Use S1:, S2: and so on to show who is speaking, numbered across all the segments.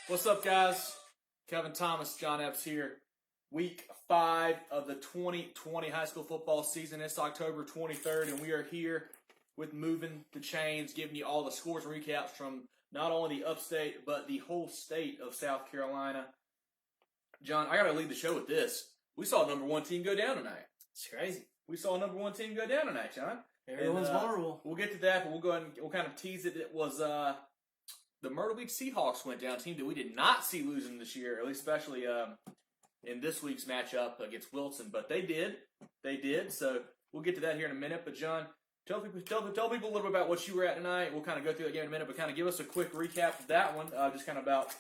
S1: What's up, guys? Kevin Thomas, John Epps here. Week 5 of the 2020 high school football season. It's October 23rd, and we are here with Movin the Chains, giving you all the scores and recaps from not only the Upstate, but the whole state of South Carolina. John, I got to lead the show with this. We saw a number 1 team go down tonight.
S2: It's crazy.
S1: We saw a number 1 team go down tonight, John.
S2: Everyone's vulnerable.
S1: We'll get to that, but we'll go ahead and we'll kind of tease it. It was the Myrtle Beach Seahawks went down, a team that we did not see losing this year, at least especially in this week's matchup against Wilson. But they did. They did. So we'll get to that here in a minute. But, John, tell people a little bit about what you were at tonight. We'll kind of go through that game in a minute, but kind of give us a quick recap of that one, just kind of about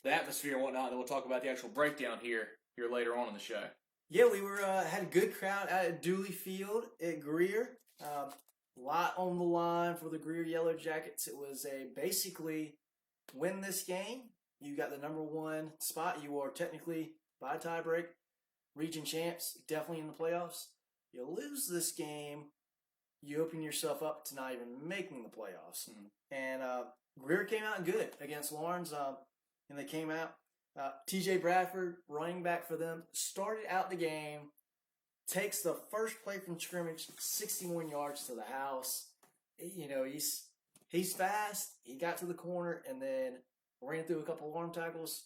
S1: the atmosphere and whatnot. And then we'll talk about the actual breakdown here later on in the show.
S2: Yeah, we were had a good crowd out at Dooley Field at Greer. A lot on the line for the Greer Yellow Jackets. It was basically win this game, you got the number 1 spot. You are technically, by tiebreak, region champs, definitely in the playoffs. You lose this game, you open yourself up to not even making the playoffs. Mm-hmm. And Greer came out good against Lawrence, and they came out. TJ Bradford, running back for them, started out the game, takes the first play from scrimmage, 61 yards to the house. You know, he's fast. He got to the corner and then ran through a couple of arm tackles,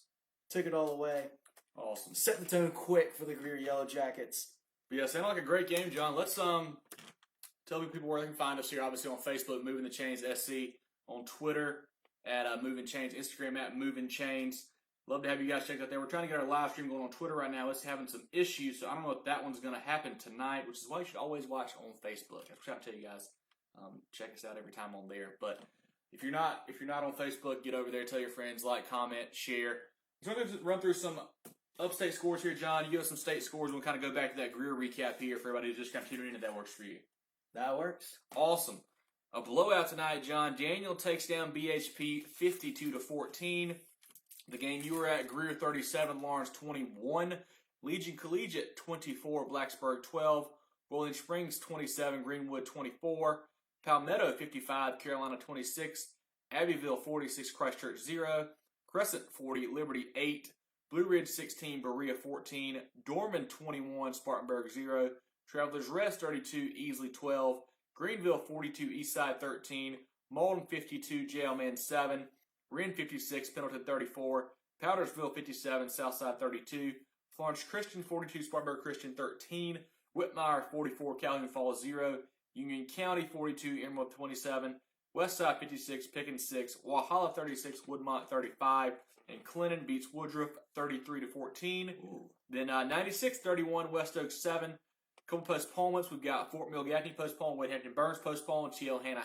S2: took it all away.
S1: Awesome.
S2: Set the tone quick for the Greer Yellow Jackets.
S1: But yeah, sounded like a great game, John. Let's tell people where they can find us here. Obviously on Facebook, Movin the Chains SC, on Twitter at Movin Chains, Instagram at Movin Chains. Love to have you guys check out there. We're trying to get our live stream going on Twitter right now. It's having some issues, so I don't know if that one's going to happen tonight, which is why you should always watch on Facebook. That's what I tell you guys. Check us out every time on there. But if you're not on Facebook, get over there, tell your friends, like, comment, share. So I'm going to run through some Upstate scores here, John. You give us some state scores. We'll kind of go back to that Greer recap here for everybody who's just kind of tuning in if that works for you.
S2: That works.
S1: Awesome. A blowout tonight, John. Daniel takes down BHP 52-14. The game you were at, Greer 37, Lawrence 21, Legion Collegiate 24, Blacksburg 12, Rolling Springs 27, Greenwood 24, Palmetto 55, Carolina 26, Abbeville 46, Christchurch 0, Crescent 40, Liberty 8, Blue Ridge 16, Berea 14, Dorman 21, Spartanburg 0, Travelers Rest 32, Easley 12, Greenville 42, Eastside 13, Malden 52, Jailman 7, Wren 56, Pendleton 34, Powdersville 57, Southside 32, Florence Christian 42, Spartanburg Christian 13, Whitmire 44, Calhoun Falls 0, Union County 42, Emerald 27, Westside 56, Pickens 6, Walhalla 36, Woodmont 35, and Clinton beats Woodruff 33-14.
S2: Ooh.
S1: Then 96-31, West Oak 7. Couple postponements. We've got Fort Mill Gaffney postponed, Wade Hampton Burns postponed, Chiel-Hanna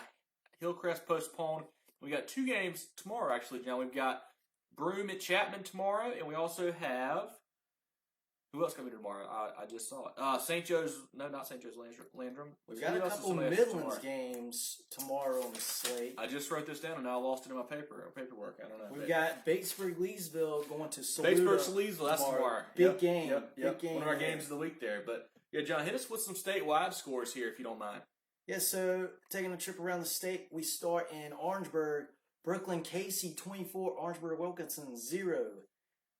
S1: Hillcrest postponed. We got 2 games tomorrow, actually, John. We've got Broome at Chapman tomorrow, and we also have who else coming tomorrow? I just saw it. St. Joe's, no, not St. Joe's Landrum.
S2: We've got a couple Midlands games tomorrow on the slate.
S1: I just wrote this down, and now I lost it in my paperwork. I don't know.
S2: We've got Batesburg-Leesville going to Saluda.
S1: Batesburg-Leesville, that's tomorrow.
S2: Big game.
S1: Yep.
S2: Big game.
S1: One of our games of the week there. But, yeah, John, hit us with some statewide scores here, if you don't mind.
S2: Yeah, so taking a trip around the state, we start in Orangeburg. Brooklyn Casey 24, Orangeburg Wilkinson 0.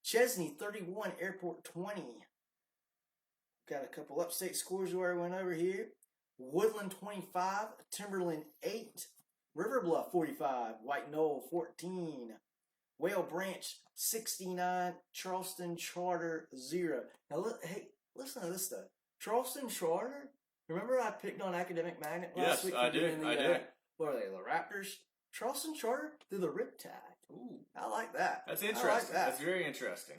S2: Chesney 31, Airport 20. Got a couple upstate scores we already went over here. Woodland 25, Timberland 8. River Bluff 45, White Knoll 14. Whale Branch 69, Charleston Charter 0. Now, hey, listen to this stuff. Charleston Charter? Remember I picked on Academic Magnet last week?
S1: Yes, I did.
S2: What are they, the Raptors? Charleston Charter through the Riptide.
S1: Ooh.
S2: I like that.
S1: That's interesting.
S2: Like that.
S1: That's very interesting.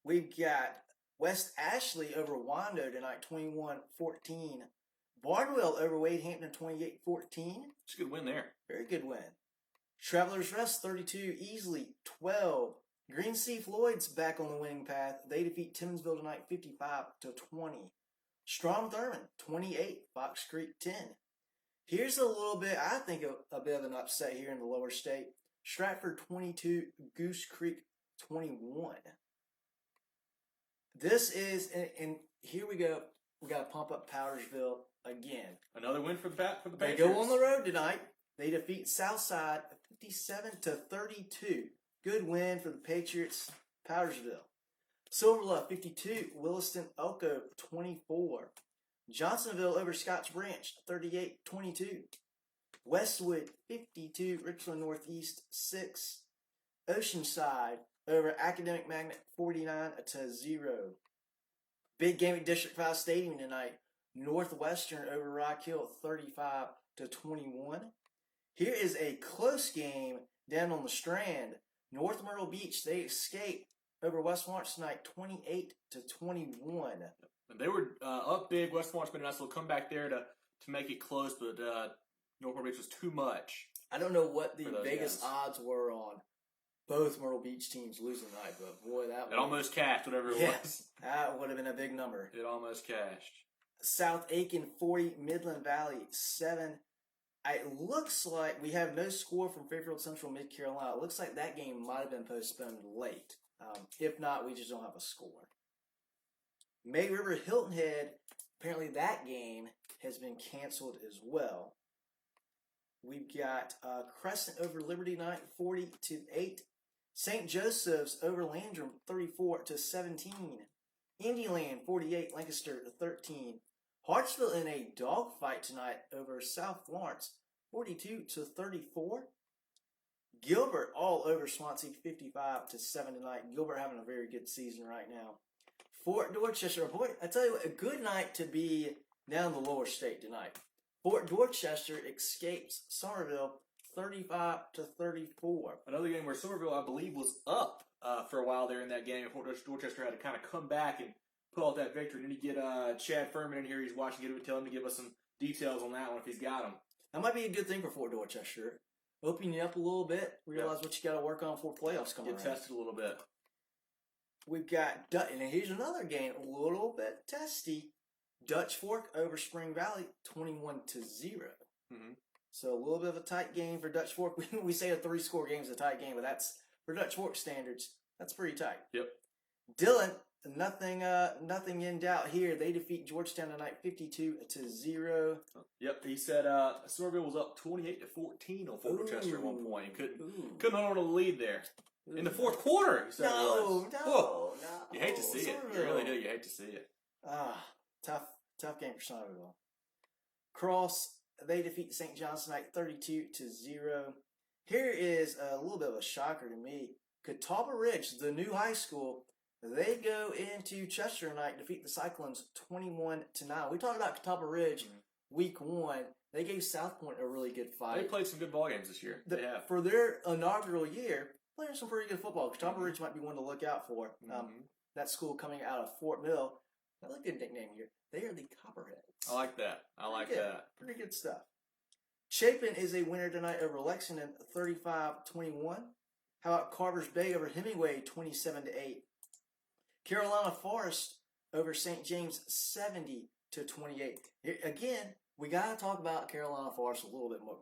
S2: We've got West Ashley over Wando tonight, 21-14. Barnwell over Wade Hampton, 28-14.
S1: It's a good win there. Very
S2: good win. Travelers Rest, 32. Easley, 12. Green Sea Floyd's back on the winning path. They defeat Timmonsville tonight, 55-20. Strom Thurmond, 28. Fox Creek, 10. Here's a little bit, I think, a bit of an upset here in the lower state. Stratford 22, Goose Creek 21. This is, and here we go. We got to pump up Powdersville again.
S1: Another win for the Patriots.
S2: They go on the road tonight. They defeat Southside 57-32. Good win for the Patriots. Powdersville. Silverlove 52. Williston Elko 24. Johnsonville over Scotch Branch 38-22. Westwood 52. Richland Northeast 6. Oceanside over Academic Magnet 49-0. Big game at District 5 Stadium tonight. Northwestern over Rock Hill 35-21. Here is a close game down on the Strand. North Myrtle Beach, they escape over West March tonight 28-21.
S1: And they were up big. West March made a nice little comeback there to make it close, but North Myrtle Beach was too much.
S2: I don't know what the Vegas
S1: guys.
S2: odds were on both Myrtle Beach teams losing tonight, but boy,
S1: It almost cashed, whatever it was.
S2: That would have been a big number.
S1: It almost cashed.
S2: South Aiken 40, Midland Valley 7. It looks like we have no score from Fairfield Central, Mid Carolina. It looks like that game might have been postponed late. If not, we just don't have a score. May River Hilton Head, apparently that game has been canceled as well. We've got Crescent over Liberty Knight 40-8. St. Joseph's over Landrum 34-17. Indyland 48, Lancaster 13. Hartsville in a dogfight tonight over South Florence 42-34. Gilbert all over Swansea 55-7 tonight. Gilbert having a very good season right now. Fort Dorchester, boy, I tell you what, a good night to be down the lower state tonight. Fort Dorchester escapes Somerville 35-34.
S1: Another game where Somerville, I believe, was up for a while there in that game. Fort Dorchester had to kind of come back and pull out that victory. And then you get Chad Furman in here. He's watching it. Tell him to give us some details on that one if he's got them.
S2: That might be a good thing for Fort Dorchester. Open you up a little bit. Realize what you got to work on for playoffs coming
S1: Get
S2: around.
S1: tested a little bit.
S2: We've got, and here's another game, a little bit testy. Dutch Fork over Spring Valley, 21-0.
S1: Mm-hmm.
S2: So a little bit of a tight game for Dutch Fork. We say a 3-score game is a tight game, but that's, for Dutch Fork standards, that's pretty tight.
S1: Yep.
S2: Dillon, nothing in doubt here. They defeat Georgetown tonight, 52-0.
S1: Yep. He said Somerville was up 28-14 on Fort Dorchester at one point. He couldn't hold on to the lead there. In the fourth quarter, he said
S2: No.
S1: You hate to see it. You really do. You hate to see it.
S2: Tough game for Somerville. Cross, they defeat St. John's tonight 32-0. Here is a little bit of a shocker to me. Catawba Ridge, the new high school, they go into Chester tonight, defeat the Cyclones 21-9. We talked about Catawba Ridge week 1. They gave South Point a really good fight.
S1: They played some good ball games this year. They have.
S2: For their inaugural year, playing some pretty good football. Catawba Ridge might be one to look out for. That school coming out of Fort Mill. Another good nickname here. They are the Copperheads.
S1: I like that. I like that.
S2: Pretty good stuff. Chapin is a winner tonight over Lexington, 35-21. How about Carver's Bay over Hemingway, 27-8. Carolina Forest over St. James, 70-28. Here, again, we got to talk about Carolina Forest a little bit more.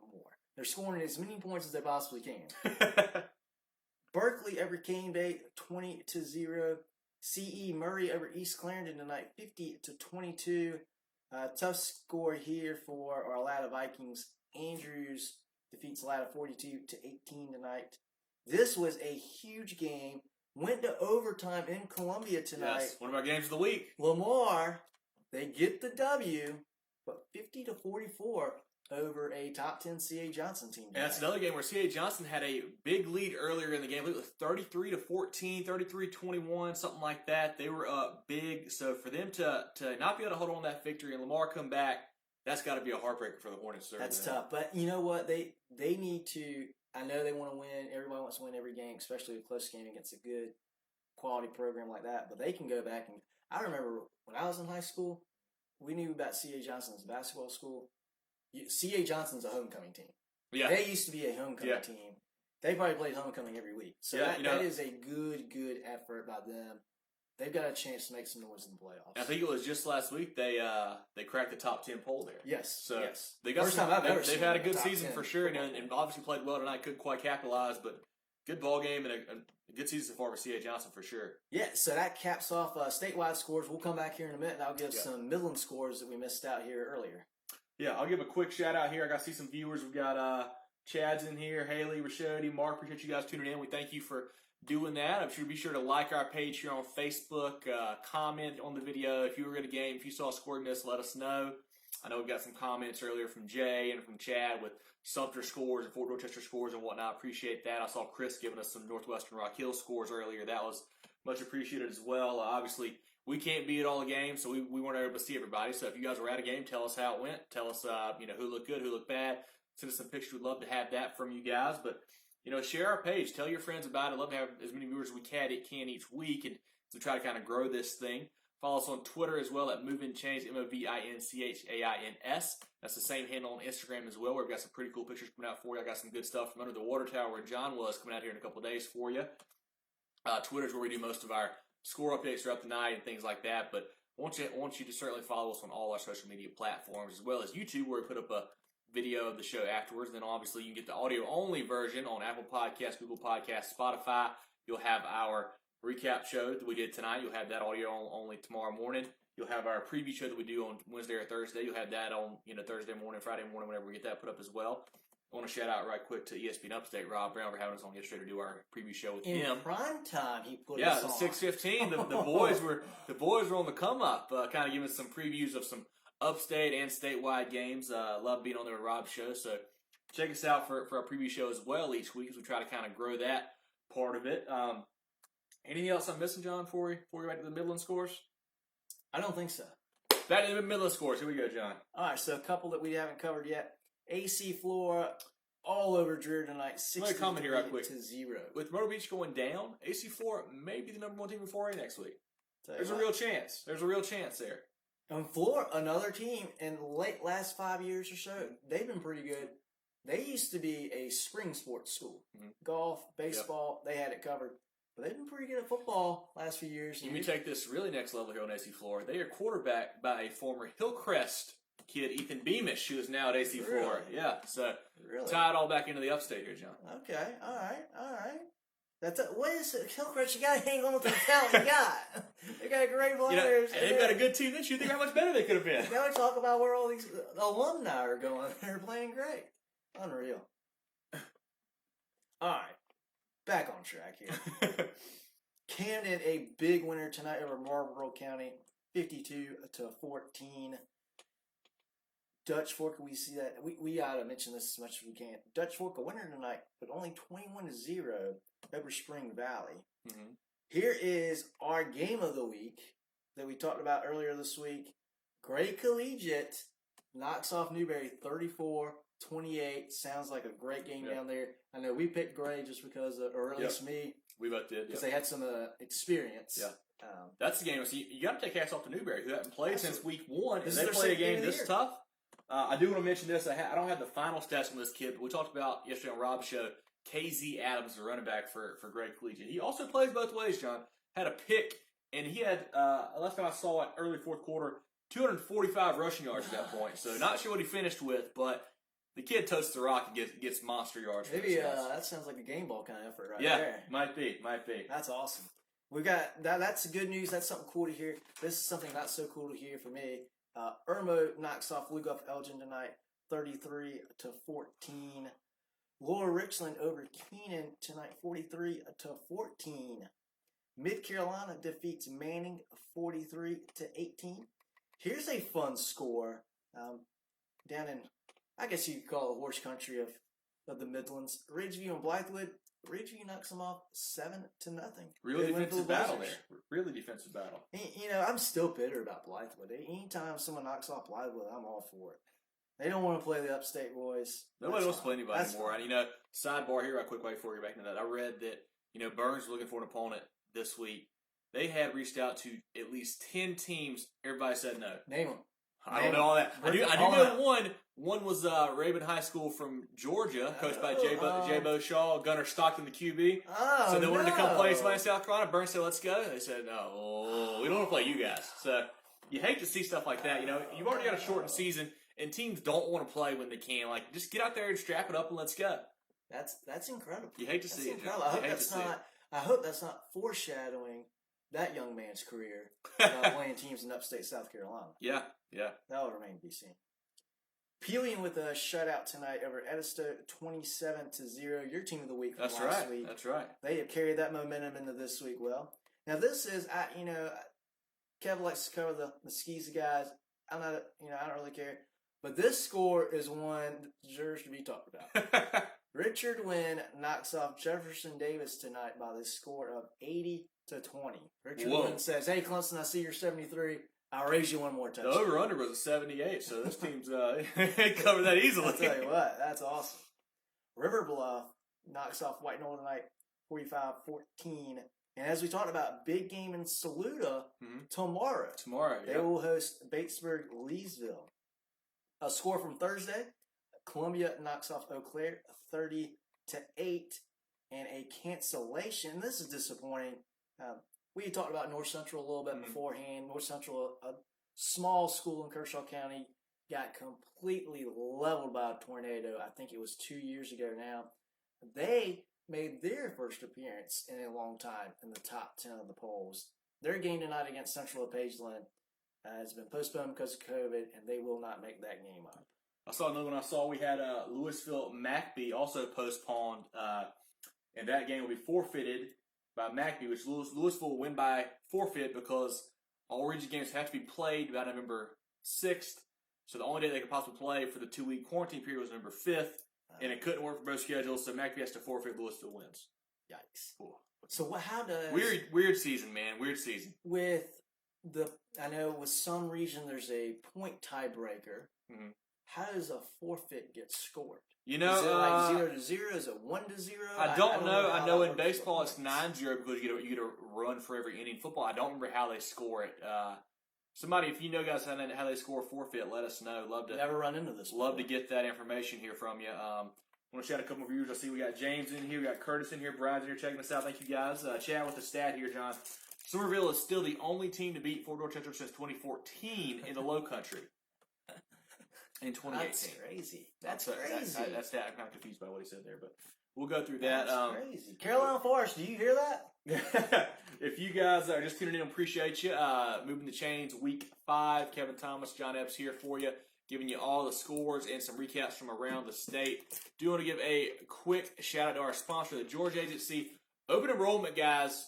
S2: They're scoring as many points as they possibly can. Berkeley over Cane Bay, 20-0. C.E. Murray over East Clarendon tonight, 50-22. Tough score here for our Atlanta Vikings. Andrews defeats Atlanta 42-18 tonight. This was a huge game. Went to overtime in Columbia tonight.
S1: Yes, one of our games of the week.
S2: Lamar, they get the W, but 50-44 over a top 10 C.A. Johnson team.
S1: And that's another game where C.A. Johnson had a big lead earlier in the game. I believe it was 33-14, 33-21, something like that. They were up big. So for them to not be able to hold on to that victory and Lamar come back, that's got to be a heartbreaker for the Hornets.
S2: That's tough. But you know what? They need to – I know they want to win. Everybody wants to win every game, especially a close game against a good quality program like that. But they can go back and – I remember when I was in high school, we knew about C.A. Johnson's basketball school. C.A. Johnson's a homecoming team. Yeah. They used to be a homecoming team. They probably played homecoming every week. So that is a good effort by them. They've got a chance to make some noise in the playoffs.
S1: I think it was just last week they cracked the top 10 poll there.
S2: Yes.
S1: So
S2: yes.
S1: They got they've had a good season for sure, and obviously played well tonight. Couldn't quite capitalize, but good ball game and a good season so far for C.A. Johnson for sure. Yeah.
S2: So that caps off statewide scores. We'll come back here in a minute, and I'll give some Midland scores that we missed out here earlier.
S1: Yeah, I'll give a quick shout out here. I got to see some viewers. We've got Chad's in here, Haley, Rashodi, Mark. Appreciate you guys tuning in. We thank you for doing that. I'm sure be sure to like our page here on Facebook, comment on the video. If you were in a game, if you saw a score miss, let us know. I know we've got some comments earlier from Jay and from Chad with Sumter scores and Fort Dorchester scores and whatnot. Appreciate that. I saw Chris giving us some Northwestern Rock Hill scores earlier. That was much appreciated as well. Obviously, we can't be at all the games, so we weren't able to see everybody. So if you guys were at a game, tell us how it went. Tell us, who looked good, who looked bad. Send us some pictures. We'd love to have that from you guys. But, share our page. Tell your friends about it. Love to have as many viewers as we can each week and to try to kind of grow this thing. Follow us on Twitter as well at Movin the Chains, MOVINCHAINS. That's the same handle on Instagram as well, where we've got some pretty cool pictures coming out for you. I got some good stuff from under the water tower where John was coming out here in a couple of days for you. Twitter's where we do most of our score updates throughout the night and things like that. But I want you to certainly follow us on all our social media platforms, as well as YouTube, where we put up a video of the show afterwards. Then obviously you can get the audio-only version on Apple Podcasts, Google Podcasts, Spotify. You'll have our recap show that we did tonight. You'll have that audio only tomorrow morning. You'll have our preview show that we do on Wednesday or Thursday. You'll have that on Thursday morning, Friday morning, whenever we get that put up as well. I want to shout out right quick to ESPN Upstate, Rob Brown, for having us on yesterday to do our preview show with him.
S2: In prime time, he put us on.
S1: Yeah, 6:15. The boys were on the come up, kind of giving us some previews of some Upstate and statewide games. Love being on there with Rob's show. So check us out for our preview show as well each week as we try to kind of grow that part of it. Anything else I'm missing, John, before we go back to the Midland scores?
S2: I don't think so.
S1: Back to the Midland scores. Here we go, John.
S2: All right, so a couple that we haven't covered yet. AC Flora all over Greer tonight, 60-0.
S1: With Myrtle Beach going down, AC Flora may be the number one team in 4A next week. There's a real chance. There's a real chance there.
S2: And Flora, another team in the last 5 years or so, they've been pretty good. They used to be a spring sports school. Mm-hmm. Golf, baseball, They had it covered. But they've been pretty good at football last few years.
S1: Let me take this really next level here on AC Flora. They are quarterbacked by a former Hillcrest kid, Ethan Beamish, who is now at AC Flora. Yeah, so tie it all back into the Upstate here, John.
S2: Okay, all right. What is it? Hillcrest, you got to hang on to the talent you got. They got great players.
S1: And they've got a good team this year. Think how much better they could have been.
S2: Now we talk about where all these alumni are going. They're playing great. Unreal. All right. Back on track here. Camden, a big winner tonight over Marlboro County, 52-14. Dutch Fork, we see that. We ought to mention this as much as we can. Dutch Fork, a winner tonight, but only 21-0 over Spring Valley. Mm-hmm. Here is our game of the week that we talked about earlier this week. Gray Collegiate knocks off Newberry 34-28. Sounds like a great game down there. I know we picked Gray just because, or at least me.
S1: We both did.
S2: Because they had some experience.
S1: Yeah. That's the game. So you got to take hats off to Newberry, who hasn't played since week one. And they played a game this tough. I do want to mention this. I don't have the final stats from this kid, but we talked about yesterday on Rob's show. KZ Adams, the running back for Gray Collegiate. He also plays both ways, John. Had a pick, and he had, last time I saw it, early fourth quarter, 245 rushing yards at that point. So not sure what he finished with, but the kid toasts the rock and gets monster yards.
S2: Maybe that sounds like a game ball kind of effort there. Yeah,
S1: might be.
S2: That's awesome. We got that. That's good news. That's something cool to hear. This is something not so cool to hear for me. Irmo knocks off Lugoff Elgin tonight, 33-14. Laura Richland over Keenan tonight, 43-14. Mid Carolina defeats Manning, 43-18. Here's a fun score down in, I guess you could call it the horse country of the Midlands. Ridgeview and Blythewood. Ridgeview knocks them off 7-0.
S1: Really defensive battle there. Really defensive battle.
S2: I'm still bitter about Blythewood. Anytime someone knocks off Blythewood, I'm all for it. They don't want to play the Upstate boys.
S1: Nobody wants to play anybody anymore. And, sidebar here right quick before we get back into that. I read that, Burns was looking for an opponent this week. They had reached out to at least 10 teams. Everybody said no.
S2: Name them.
S1: I don't know all that. I do know one. One was Raven High School from Georgia, coached by J-Bo Shaw, Gunnar Stockton, the QB. So they wanted to come play somebody in South Carolina. Burns said, let's go. They said, no, we don't want to play you guys. So you hate to see stuff like that. You've already got a shortened season, and teams don't want to play when they can. Like, just get out there and strap it up and let's go.
S2: That's incredible.
S1: You hate to see it.
S2: I hope that's not foreshadowing that young man's career playing teams in upstate South Carolina.
S1: Yeah.
S2: That will remain to be seen. Peeling with a shutout tonight over Edisto 27-0. Your team of the week from
S1: That's
S2: last
S1: right.
S2: week.
S1: That's right.
S2: They have carried that momentum into this week well. Now this is, Kevin likes to cover the Skeezy guys. I don't really care. But this score is one that deserves to be talked about. Richard Wynn knocks off Jefferson Davis tonight by the score of 80-20. Richard Wynn says, "Hey Clemson, I see you're 73. I'll raise you one more touchdown."
S1: The over-under was a 78, so this team's covered that easily.
S2: I'll tell you what, that's awesome. River Bluff knocks off White Knoll tonight, 45-14. And as we talked about, big game in Saluda tomorrow. They will host Batesburg Leesville. A score from Thursday, Columbia knocks off Eau Claire 30-8. And a cancellation. This is disappointing. We talked about North Central a little bit beforehand. North Central, a small school in Kershaw County, got completely leveled by a tornado. I think it was 2 years ago now. They made their first appearance in a long time in the top 10 of the polls. Their game tonight against Central of Pageland has been postponed because of COVID, and they will not make that game up.
S1: I saw another one. We had Louisville McBee also postponed, and that game will be forfeited by McBee, which Louisville will win by forfeit because all region games have to be played by November 6th. So the only day they could possibly play for the 2-week quarantine period was November 5th, and it couldn't work for both schedules, so McBee has to forfeit. Louisville wins.
S2: Yikes.
S1: Cool.
S2: So how does...
S1: Weird season, man. Weird season.
S2: I know with some region there's a point tiebreaker. Mm-hmm. How does a forfeit get scored? Is it like 0-0? Is it 1-0?
S1: I don't know. I know in baseball it's 9-0 because you get a run for every inning. Football, I don't remember how they score it. Somebody, if you know guys how they score a forfeit, let us know.
S2: Never run into this.
S1: Love to get that information here from you. I want to shout a couple of viewers. I see we got James in here, we got Curtis in here, Brian's in here checking us out. Thank you guys. Chat with the stat here, John. Somerville is still the only team to beat Fort Dorchester since 2014 in the Low Country. In 2018.
S2: That's crazy. That's crazy.
S1: That's that. I'm kind of confused by what he said there, but we'll go through that.
S2: That's crazy. Carolina Forest, do you hear that?
S1: If you guys are just tuning in, appreciate you. Moving the Chains, Week 5. Kevin Thomas, John Epps here for you, giving you all the scores and some recaps from around the state. Do want to give a quick shout out to our sponsor, the Georgia Agency. Open enrollment, guys.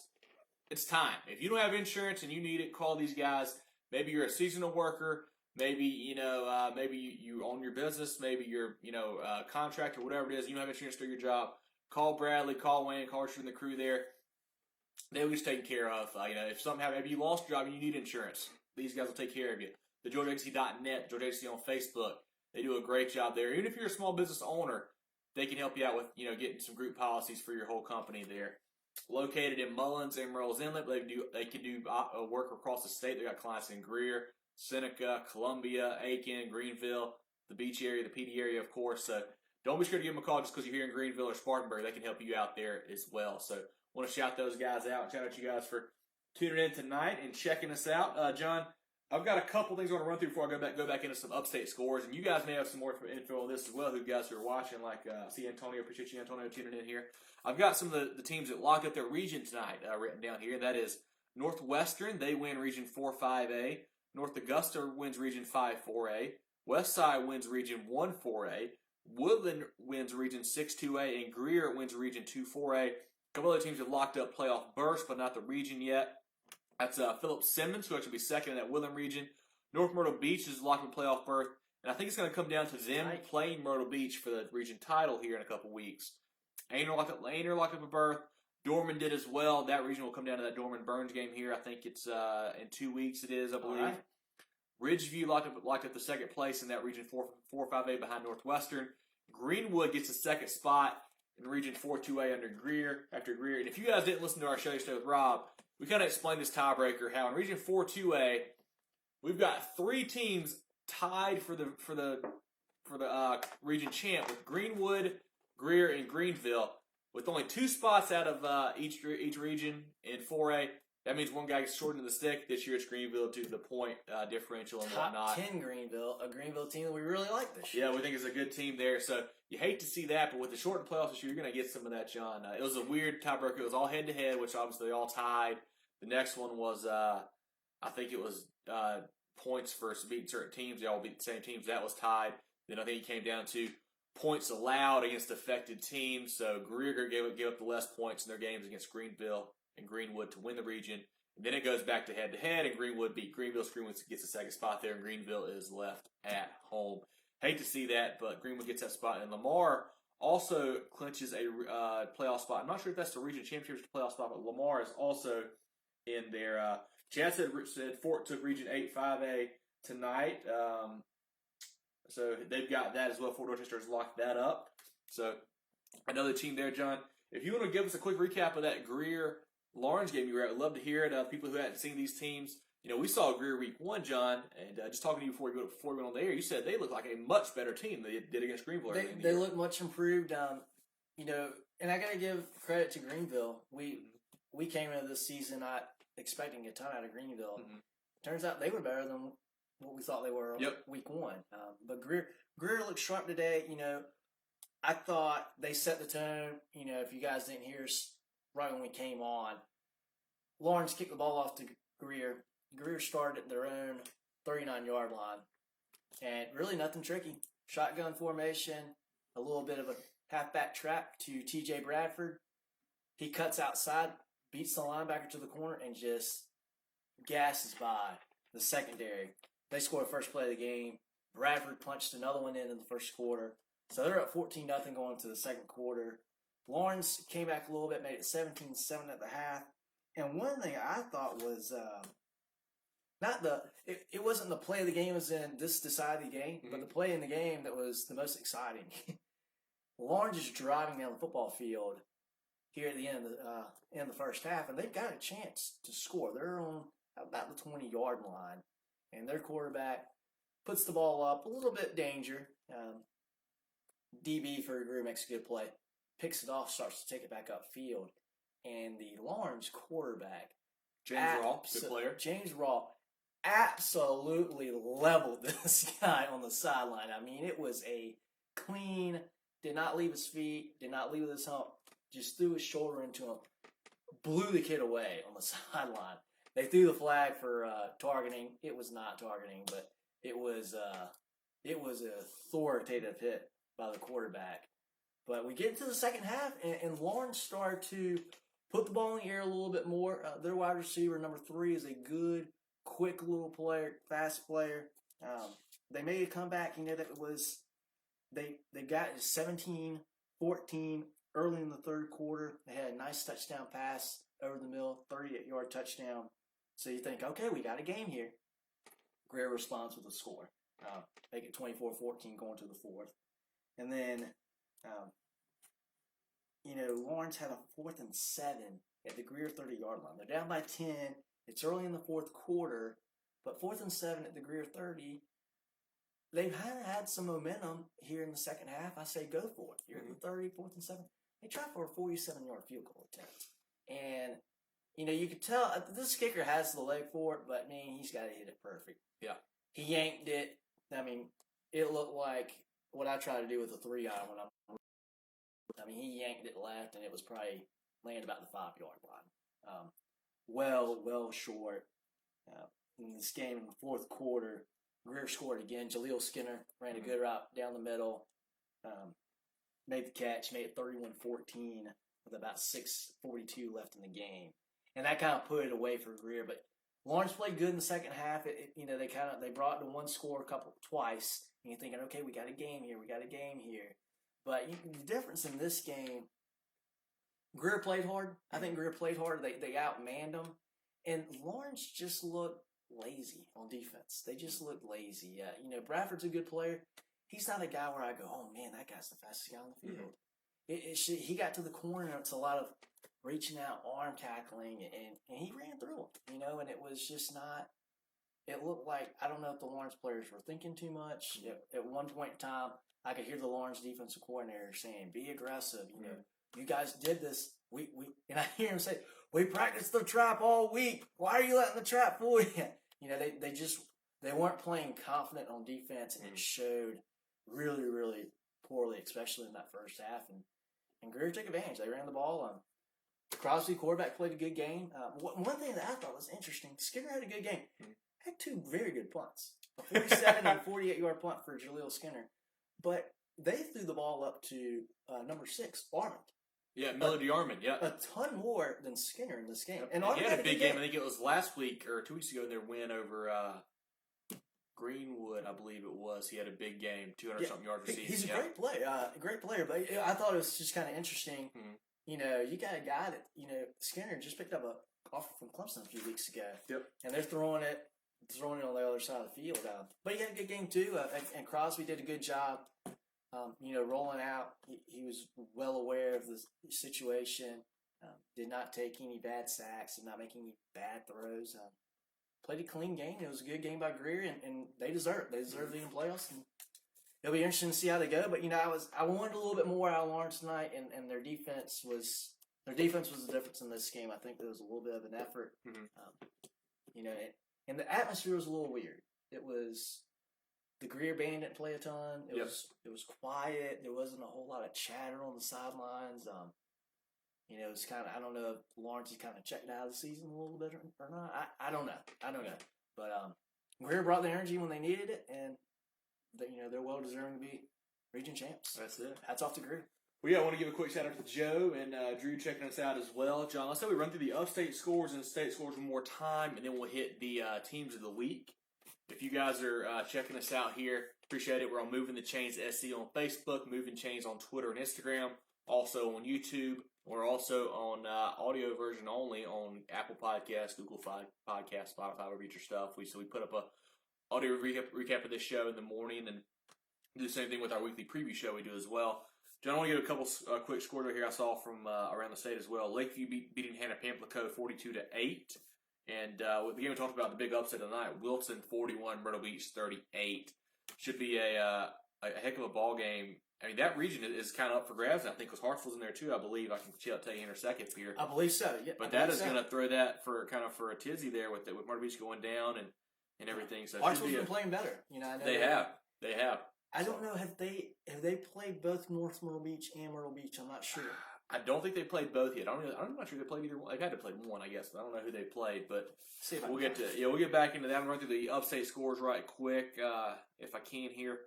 S1: It's time. If you don't have insurance and you need it, call these guys. Maybe you're a seasonal worker. Maybe, you own your business. Maybe you're, a contractor, whatever it is. You don't have insurance to do your job. Call Bradley, call Wayne, call Richard and the crew there. They'll get taken care of. If something happens, maybe you lost your job and you need insurance, these guys will take care of you. The GeorgiaAgency.net, Georgia Agency on Facebook. They do a great job there. Even if you're a small business owner, they can help you out with, getting some group policies for your whole company there. Located in Mullins and Merle's Inlet, they can do work across the state. They got clients in Greer, Seneca, Columbia, Aiken, Greenville, the beach area, the PD area, of course. So don't be scared to give them a call just because you're here in Greenville or Spartanburg. They can help you out there as well. So want to shout those guys out. Shout out you guys for tuning in tonight and checking us out. John, I've got a couple things I want to run through before I go back into some Upstate scores. And you guys may have some more info on this as well, who guys who are watching. See Antonio, appreciate you, Antonio, tuning in here. I've got some of the teams that locked up their region tonight written down here. That is Northwestern. They win Region 4-5A. North Augusta wins Region 5-4A. Westside wins Region 1-4A. Woodland wins Region 6-2A. And Greer wins Region 2-4A. A couple other teams have locked up playoff berths, but not the region yet. That's Philip Simmons, who actually be second in that Woodland region. North Myrtle Beach is locked in playoff berth. And I think it's going to come down to them playing Myrtle Beach for the region title here in a couple weeks. Ainer locked up a berth. Dorman did as well. That region will come down to that Dorman-Burns game here. I think it's in 2 weeks it is, I believe. Right. Ridgeview locked up the second place in that region 4-5A behind Northwestern. Greenwood gets the second spot in region 4-2A after Greer. And if you guys didn't listen to our show yesterday with Rob, we kind of explained this tiebreaker, how in region 4-2A, we've got 3 teams tied for the region champ with Greenwood, Greer, and Greenville, with only 2 spots out of each region in 4A. That means one guy gets shortened to the stick. This year it's Greenville due to the point differential and whatnot.
S2: Top 10 Greenville, a Greenville team that we really like this year.
S1: Yeah, we think it's a good team there. So you hate to see that, but with the shortened playoffs this year, you're going to get some of that, John. It was a weird tiebreaker. It was all head-to-head, which obviously they all tied. The next one was, I think it was points for beating certain teams. They all beat the same teams. That was tied. Then I think it came down to points allowed against affected teams. So Greer gave up the less points in their games against Greenville and Greenwood to win the region. And then it goes back to head-to-head, and Greenwood beat Greenville. So Greenwood gets the second spot there, and Greenville is left at home. Hate to see that, but Greenwood gets that spot. And Lamar also clinches a playoff spot. I'm not sure if that's the region championship playoff spot, but Lamar is also in there. Chad said Fort took Region 8 5A tonight. So they've got that as well. Fort Dorchester has locked that up. So another team there, John. If you want to give us a quick recap of that Greer Lawrence game you were at, I'd love to hear it. People who hadn't seen these teams, we saw Greer week 1, John, and just talking to you before we went on the air, you said they looked like a much better team than they did against Greenville.
S2: They look much improved. And I got to give credit to Greenville. We came into this season not expecting a ton out of Greenville. Mm-hmm. Turns out they were better than what we thought they were week 1. But Greer looked sharp today. I thought they set the tone. If you guys didn't hear us right when we came on, Lawrence kicked the ball off to Greer. Greer started at their own 39-yard line. And really nothing tricky. Shotgun formation, a little bit of a halfback trap to T.J. Bradford. He cuts outside, beats the linebacker to the corner, and just gasses by the secondary. They score the first play of the game. Bradford punched another one in the first quarter. So they're up 14-0 going into the second quarter. Lawrence came back a little bit, made it 17-7 at the half. And one thing I thought was it wasn't the play of the game was in this decided the game, but the play in the game that was the most exciting. Lawrence is driving down the football field here at the end of the first half, and they've got a chance to score. They're on about the 20-yard line, and their quarterback puts the ball up, a little bit danger. DB for Greer makes a good play, picks it off, starts to take it back upfield, and the Lawrence quarterback,
S1: James Raw, good player.
S2: James Raw absolutely leveled this guy on the sideline. I mean, it was a clean, did not leave his feet, did not leave his hump, just threw his shoulder into him, blew the kid away on the sideline. They threw the flag for targeting. It was not targeting, but it was an authoritative hit by the quarterback. But we get into the second half, and Lawrence started to put the ball in the air a little bit more. Their wide receiver, number 3, is a good, quick little player, fast player. They made a comeback. That was they got 17-14 early in the third quarter. They had a nice touchdown pass over the middle, 38-yard touchdown. So you think, okay, we got a game here. Greer responds with a score. Make it 24-14 going to the fourth. And then, Lawrence had a 4th and 7 at the Greer 30-yard line. They're down by 10. It's early in the fourth quarter, but 4th and 7 at the Greer 30. They've had some momentum here in the second half. I say go for it. You're at the 30, 4th and 7. They tried for a 47-yard field goal attempt. And, you could tell this kicker has the leg for it, but, he's got to hit it perfect.
S1: Yeah.
S2: He yanked it. It looked like what I try to do with a 3-iron when he yanked it left, and it was probably landed about the 5-yard line. Well short. In this game in the fourth quarter, Greer scored again. Jaleel Skinner ran a good route down the middle. Made the catch, made it 31-14 with about 6:42 left in the game. And that kind of put it away for Greer. But Lawrence played good in the second half. They brought it to one score twice. And you're thinking, okay, we got a game here. But the difference in this game, Greer played hard. I think Greer played hard. They outmanned them. And Lawrence just looked lazy on defense. They just looked lazy. Bradford's a good player. He's not a guy where I go, oh, man, that guy's the fastest guy on the field. He got to the corner, and it's a lot of reaching out, arm tackling, and he ran through him, and it was just not – it looked like – I don't know if the Lawrence players were thinking too much. At one point in time, I could hear the Lawrence defensive coordinator saying, be aggressive, you guys did this. And I hear him say, we practiced the trap all week. Why are you letting the trap fool you? They weren't playing confident on defense, and it showed really, really poorly, especially in that first half. And Greer took advantage. They ran the ball. Crosby, quarterback, played a good game. One thing that I thought was interesting, Skinner had a good game. Had 2 very good punts. A 47 and 48-yard punt for Jaleel Skinner. but they threw the ball up to number 6, Armand.
S1: Yeah, Melody Armand, yeah.
S2: A ton more than Skinner in this game.
S1: Yep.
S2: And
S1: he had a big game. I think it was last week or 2 weeks ago in their win over Greenwood, I believe it was. He had a big game, 200-something yards receiving.
S2: He's a great player. But I thought it was just kind of interesting. You got a guy that, Skinner just picked up a offer from Clemson a few weeks ago.
S1: Yep.
S2: And they're throwing it on the other side of the field. But he had a good game too, and Crosby did a good job. Rolling out. He was well aware of the situation. Did not take any bad sacks. Did not make any bad throws. Played a clean game. It was a good game by Greer, and they deserve it. They deserve to be in playoffs. And it'll be interesting to see how they go. But I wanted a little bit more out of Lawrence tonight, and their defense was the difference in this game. I think there was a little bit of an effort. And the atmosphere was a little weird. It was. The Greer band didn't play a ton. It was quiet. There wasn't a whole lot of chatter on the sidelines. It was kind of, I don't know if Lawrence is kind of checked out of the season a little bit or not. I don't know. But Greer brought the energy when they needed it, and they're well deserving to be region champs.
S1: That's it.
S2: Hats off to Greer.
S1: Well, yeah, I want to give a quick shout out to Joe and Drew checking us out as well. John, let's say we run through the Upstate scores and state scores one more time, and then we'll hit the teams of the week. If you guys are checking us out here, appreciate it. We're on Movin the Chains SC on Facebook, Movin Chains on Twitter and Instagram, also on YouTube. We're also on audio version only on Apple Podcasts, Google Podcasts, Spotify, wherever you get your stuff. So we put up a audio recap of this show in the morning, and do the same thing with our weekly preview show we do as well. John, I want to give a couple quick scores here I saw from around the state as well. Lakeview beating Hannah Pamplico 42-8. And the game we talked about, the big upset of the night, Wilson 41, Myrtle Beach 38. Should be a heck of a ball game. I mean, that region is kind of up for grabs. I think because Hartsville's in there too, I believe. I can tell you in a second here.
S2: I believe so. Yeah,
S1: but that is going to throw that for a tizzy there with Myrtle Beach going down and everything. So
S2: Hartsville's been playing better. I know
S1: they have.
S2: I don't know. Have they played both North Myrtle Beach and Myrtle Beach? I'm not sure.
S1: I don't think they played both yet. I'm not sure they played either one. They've had to play one, I guess. But I don't know who they played, but we'll get back into that and run through the Upstate scores right quick, if I can here,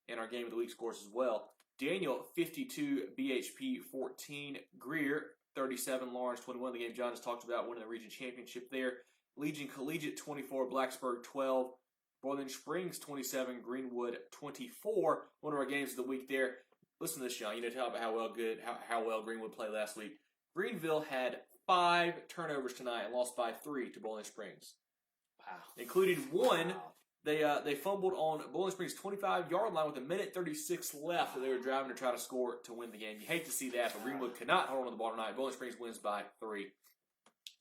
S1: and our game of the week scores as well. Daniel 52, BHP 14, Greer 37, Lawrence 21. The game John just talked about winning the region championship there. Legion Collegiate 24, Blacksburg 12, Boiling Springs 27, Greenwood 24. One of our games of the week there. Listen to this, John. Tell about how well Greenwood played last week. Greenville had 5 turnovers tonight and lost by 3 to Bowling Springs.
S2: Wow.
S1: Including one, they fumbled on Bowling Springs' 25-yard line with 1:36 left that they were driving to try to score to win the game. You hate to see that, but Greenwood could not hold on to the ball tonight. Bowling Springs wins by 3.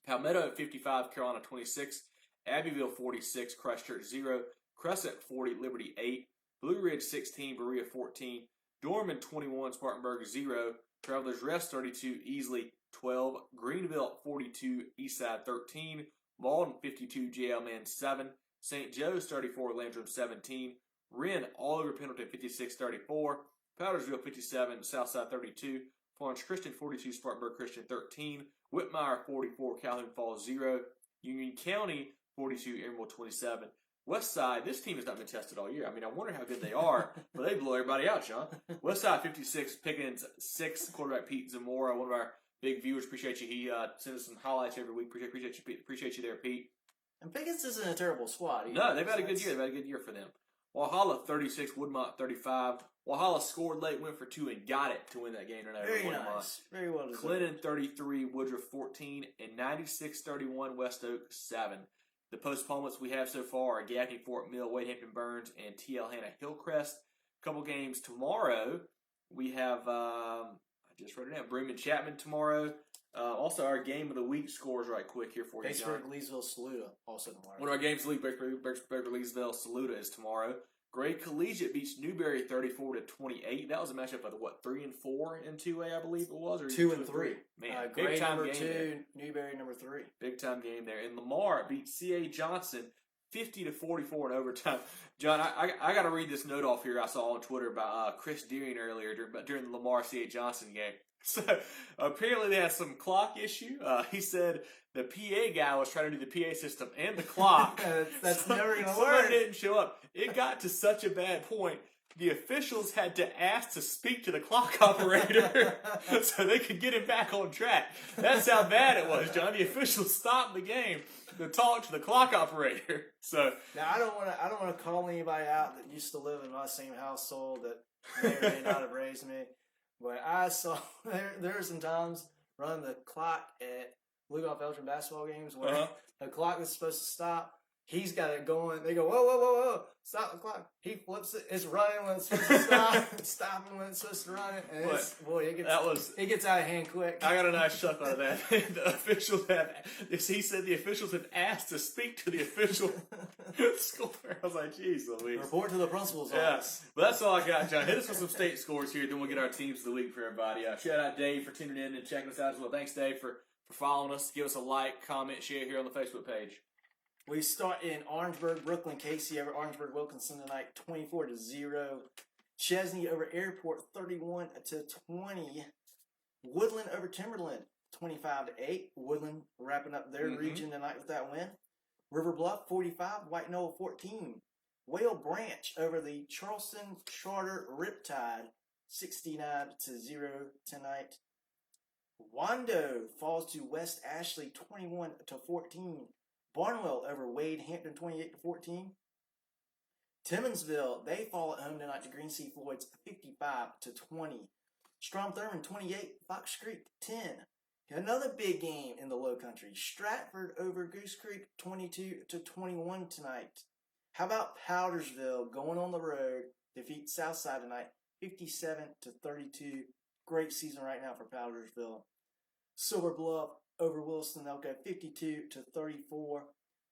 S1: Palmetto at 55, Carolina 26, Abbeville 46, Christchurch 0, Crescent 40, Liberty 8, Blue Ridge 16, Berea 14, Dorman 21, Spartanburg 0, Travelers Rest 32, Easley 12, Greenville 42, Eastside 13, Malden 52, JLMan 7, St. Joe's 34, Landrum 17, Wren all over Pendleton 56-34, Powdersville 57, Southside 32, Florence Christian 42, Spartanburg Christian 13, Whitmire 44, Calhoun Falls 0, Union County 42, Emerald 27. West Side, this team has not been tested all year. I mean, I wonder how good they are, but they blow everybody out, Sean. West Side 56, Pickens 6, quarterback Pete Zamora, one of our big viewers. Appreciate you. He sends us some highlights every week. Appreciate you there, Pete.
S2: And Pickens isn't a terrible squad either.
S1: No, they've had a good year. They've had a good year for them. Walhalla 36, Woodmont 35. Walhalla scored late, went for 2, and got it to win that game tonight.
S2: Very nice. Very well deserved.
S1: Clinton 33, Woodruff 14, and 96-31, West Oak 7. The postponements we have so far are Gaffney, Fort Mill, Wade Hampton Burns, and TL Hanna Hillcrest. A couple games tomorrow. We have, I just wrote it down, Bremen Chapman tomorrow. Also, our game of the week scores right quick here for you, John.
S2: Batesburg, Leesville, Saluda also tomorrow.
S1: One of our games of the week, Batesburg, Leesville, Saluda is tomorrow. Gray Collegiate beats Newberry 34-28. That was a matchup of 3 and 4 in 2A, I believe it was, or
S2: 2 and 3.
S1: Man,
S2: Gray
S1: big time
S2: number
S1: game
S2: 2,
S1: there.
S2: Newberry number 3.
S1: Big time game there. And Lamar beat C.A. Johnson 50-44 in overtime. John, I got to read this note off here I saw on Twitter by Chris Deering earlier during the Lamar C.A. Johnson game. So apparently they had some clock issue. He said the PA guy was trying to do the PA system and the clock.
S2: That's never going to work.
S1: Someone didn't show up. It got to such a bad point the officials had to ask to speak to the clock operator so they could get him back on track. That's how bad it was, John. The officials stopped the game to talk to the clock operator. So
S2: now I don't want to call anybody out that used to live in my same household that may or may not have raised me, but I saw there are some times running the clock at Blue Golf Elgin basketball games where the clock is supposed to stop. He's got it going. They go, whoa, whoa, whoa, whoa, stop the clock. He flips it. It's running when it's supposed to stop. Stopping when it's supposed to run it. And it gets out of hand quick.
S1: I got a nice chuckle out of that. The officials he said the officials have asked to speak to the official score. I was like, geez Louise.
S2: Report to the principal's office.
S1: Well, that's all I got, John. Hit us with some state scores here, then we'll get our teams of the week for everybody. Shout out Dave for tuning in and checking us out as well. Thanks, Dave, for following us. Give us a like, comment, share here on the Facebook page.
S2: We start in Orangeburg, Brooklyn, Casey over Orangeburg, Wilkinson tonight, 24-0. Chesney over Airport, 31-20. Woodland over Timberland, 25-8. Woodland wrapping up their region tonight with that win. River Bluff, 45. White Knoll, 14. Whale Branch over the Charleston Charter Riptide, 69-0 tonight. Wando falls to West Ashley, 21-14. Barnwell over Wade Hampton, 28-14. Timmonsville, they fall at home tonight to Green Sea Floyd's, 55-20. Strom Thurmond, 28. Fox Creek, 10. Another big game in the Low Country. Stratford over Goose Creek, 22-21 tonight. How about Powdersville going on the road, defeat Southside tonight, 57-32. Great season right now for Powdersville. Silver Bluff over Williston, they'll go 52-34.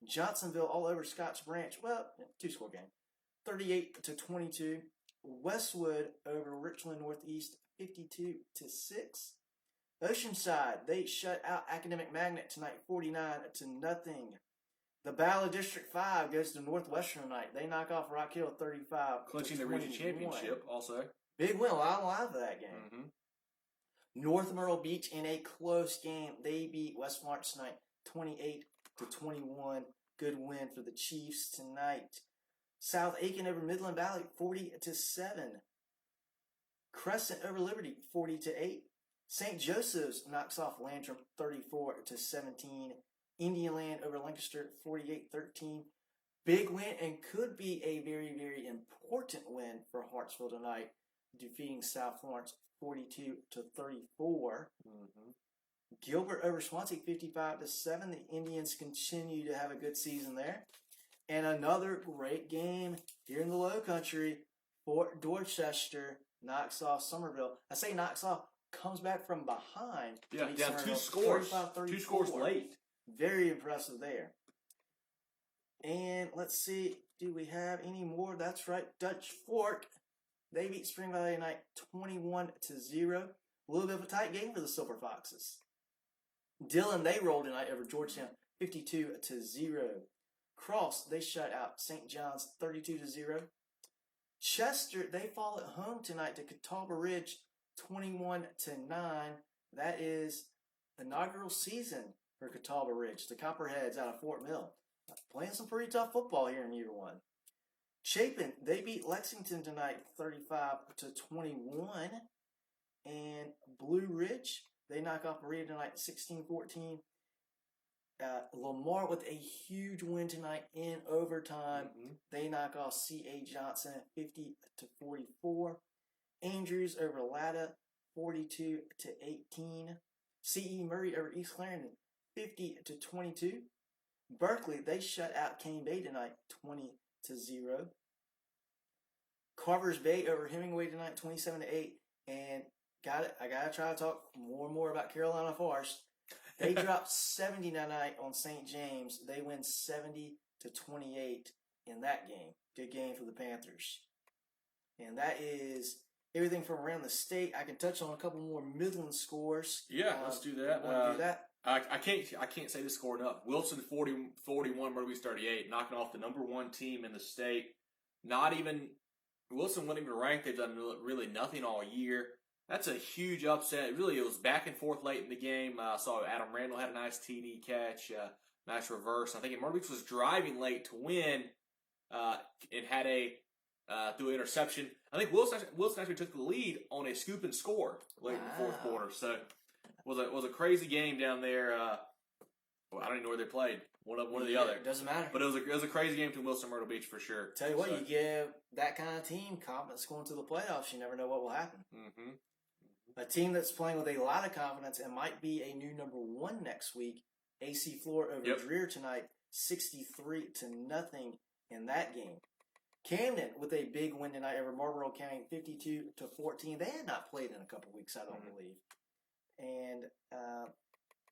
S2: Johnsonville all over Scotts Branch. Well, two-score game. 38-22. Westwood over Richland Northeast, 52-6. Oceanside, they shut out Academic Magnet tonight, 49-0. The Battle of District 5 goes to Northwestern tonight. They knock off Rock Hill 35.
S1: Clinching the region championship also.
S2: Big win. I'm live for that game. North Myrtle Beach in a close game. They beat West Florence tonight, 28-21. Good win for the Chiefs tonight. South Aiken over Midland Valley, 40-7. Crescent over Liberty, 40-8. St. Joseph's knocks off Landrum, 34-17. Indian Land over Lancaster, 48-13. Big win and could be a very, very important win for Hartsville tonight, defeating South Florence 42-34. Gilbert over Swansea 55-7. The Indians continue to have a good season there. And another great game here in the Low Country. Fort Dorchester knocks off Somerville. I say knocks off, comes back from behind.
S1: Yeah, down 2 scores. 2 scores late.
S2: Very impressive there. And let's see, do we have any more? That's right, Dutch Fork. They beat Spring Valley tonight 21-0. A little bit of a tight game for the Silver Foxes. Dillon, they rolled tonight over Georgetown 52-0. Cross, they shut out St. John's 32-0. Chester, they fall at home tonight to Catawba Ridge 21-9. That is inaugural season for Catawba Ridge. The Copperheads out of Fort Mill. Playing some pretty tough football here in year one. Chapin, they beat Lexington tonight 35-21. And Blue Ridge, they knock off Berea tonight 16-14. Lamar with a huge win tonight in overtime. They knock off C.A. Johnson 50-44. Andrews over Latta 42-18. C.E. Murray over East Clarendon 50-22. Berkeley, they shut out Cane Bay tonight 20-0. Carver's Bay over Hemingway tonight 27-8. And I gotta try to talk more and more about Carolina Forest. They dropped 70 tonight on St. James. They win 70-28 in that game. Good game for the Panthers. And that is everything from around the state. I can touch on a couple more Midland scores.
S1: Yeah, let's do that.
S2: Want to do that?
S1: I can't say this score enough. Wilson 41, Myrtle Beach 38, knocking off the number 1 team in the state. Wilson wasn't even ranked. They've done really nothing all year. That's a huge upset. It was back and forth late in the game. I saw Adam Randall had a nice TD catch, nice reverse. I think Myrtle Beach was driving late to win. It had a threw an interception. I think Wilson actually took the lead on a scoop and score late in the fourth quarter. So it was a crazy game down there. Well, I don't even know where they played. One or the other.
S2: It doesn't matter.
S1: But it was a crazy game between Wilson and Myrtle Beach for sure.
S2: Tell you what, you give that kind of team confidence going to the playoffs. You never know what will happen.
S1: Mm-hmm.
S2: A team that's playing with a lot of confidence and might be a new number one next week. AC Floor over Greer tonight, 63-0 in that game. Camden with a big win tonight over Marlboro County, 52-14. They had not played in a couple weeks, I don't believe. And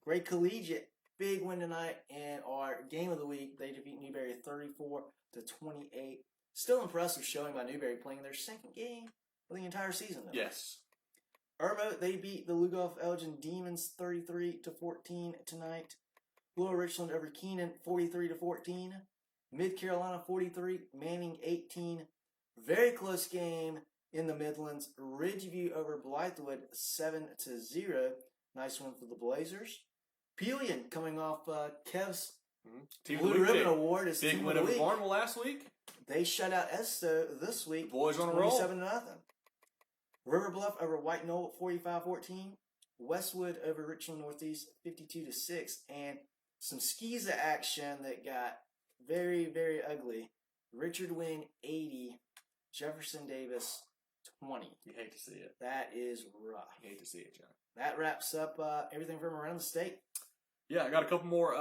S2: Great Collegiate, big win tonight. And our game of the week, they defeat Newberry 34-28. Still impressive showing by Newberry playing their second game of the entire season, though.
S1: Yes.
S2: Irmo, they beat the Lugoff Elgin Demons 33-14 tonight. Lower Richland over Keenan 43-14. Mid Carolina 43, Manning 18. Very close game in the Midlands. Ridgeview over Blythewood 7-0. Nice win for the Blazers. Pelion coming off Kev's Blue Ribbon Award as
S1: big
S2: team
S1: win
S2: of the
S1: over
S2: week.
S1: Barnwell last week.
S2: They shut out Esto this week.
S1: The boys on a roll.
S2: 27-0. River Bluff over White Knoll 45-14. Westwood over Richland Northeast 52-6. And some Skeeza action that got very, very ugly. Richard Wing 80, Jefferson Davis 20.
S1: You hate to see it.
S2: That is rough.
S1: You hate to see it, John.
S2: That wraps up everything from around the state.
S1: Yeah, I got a couple more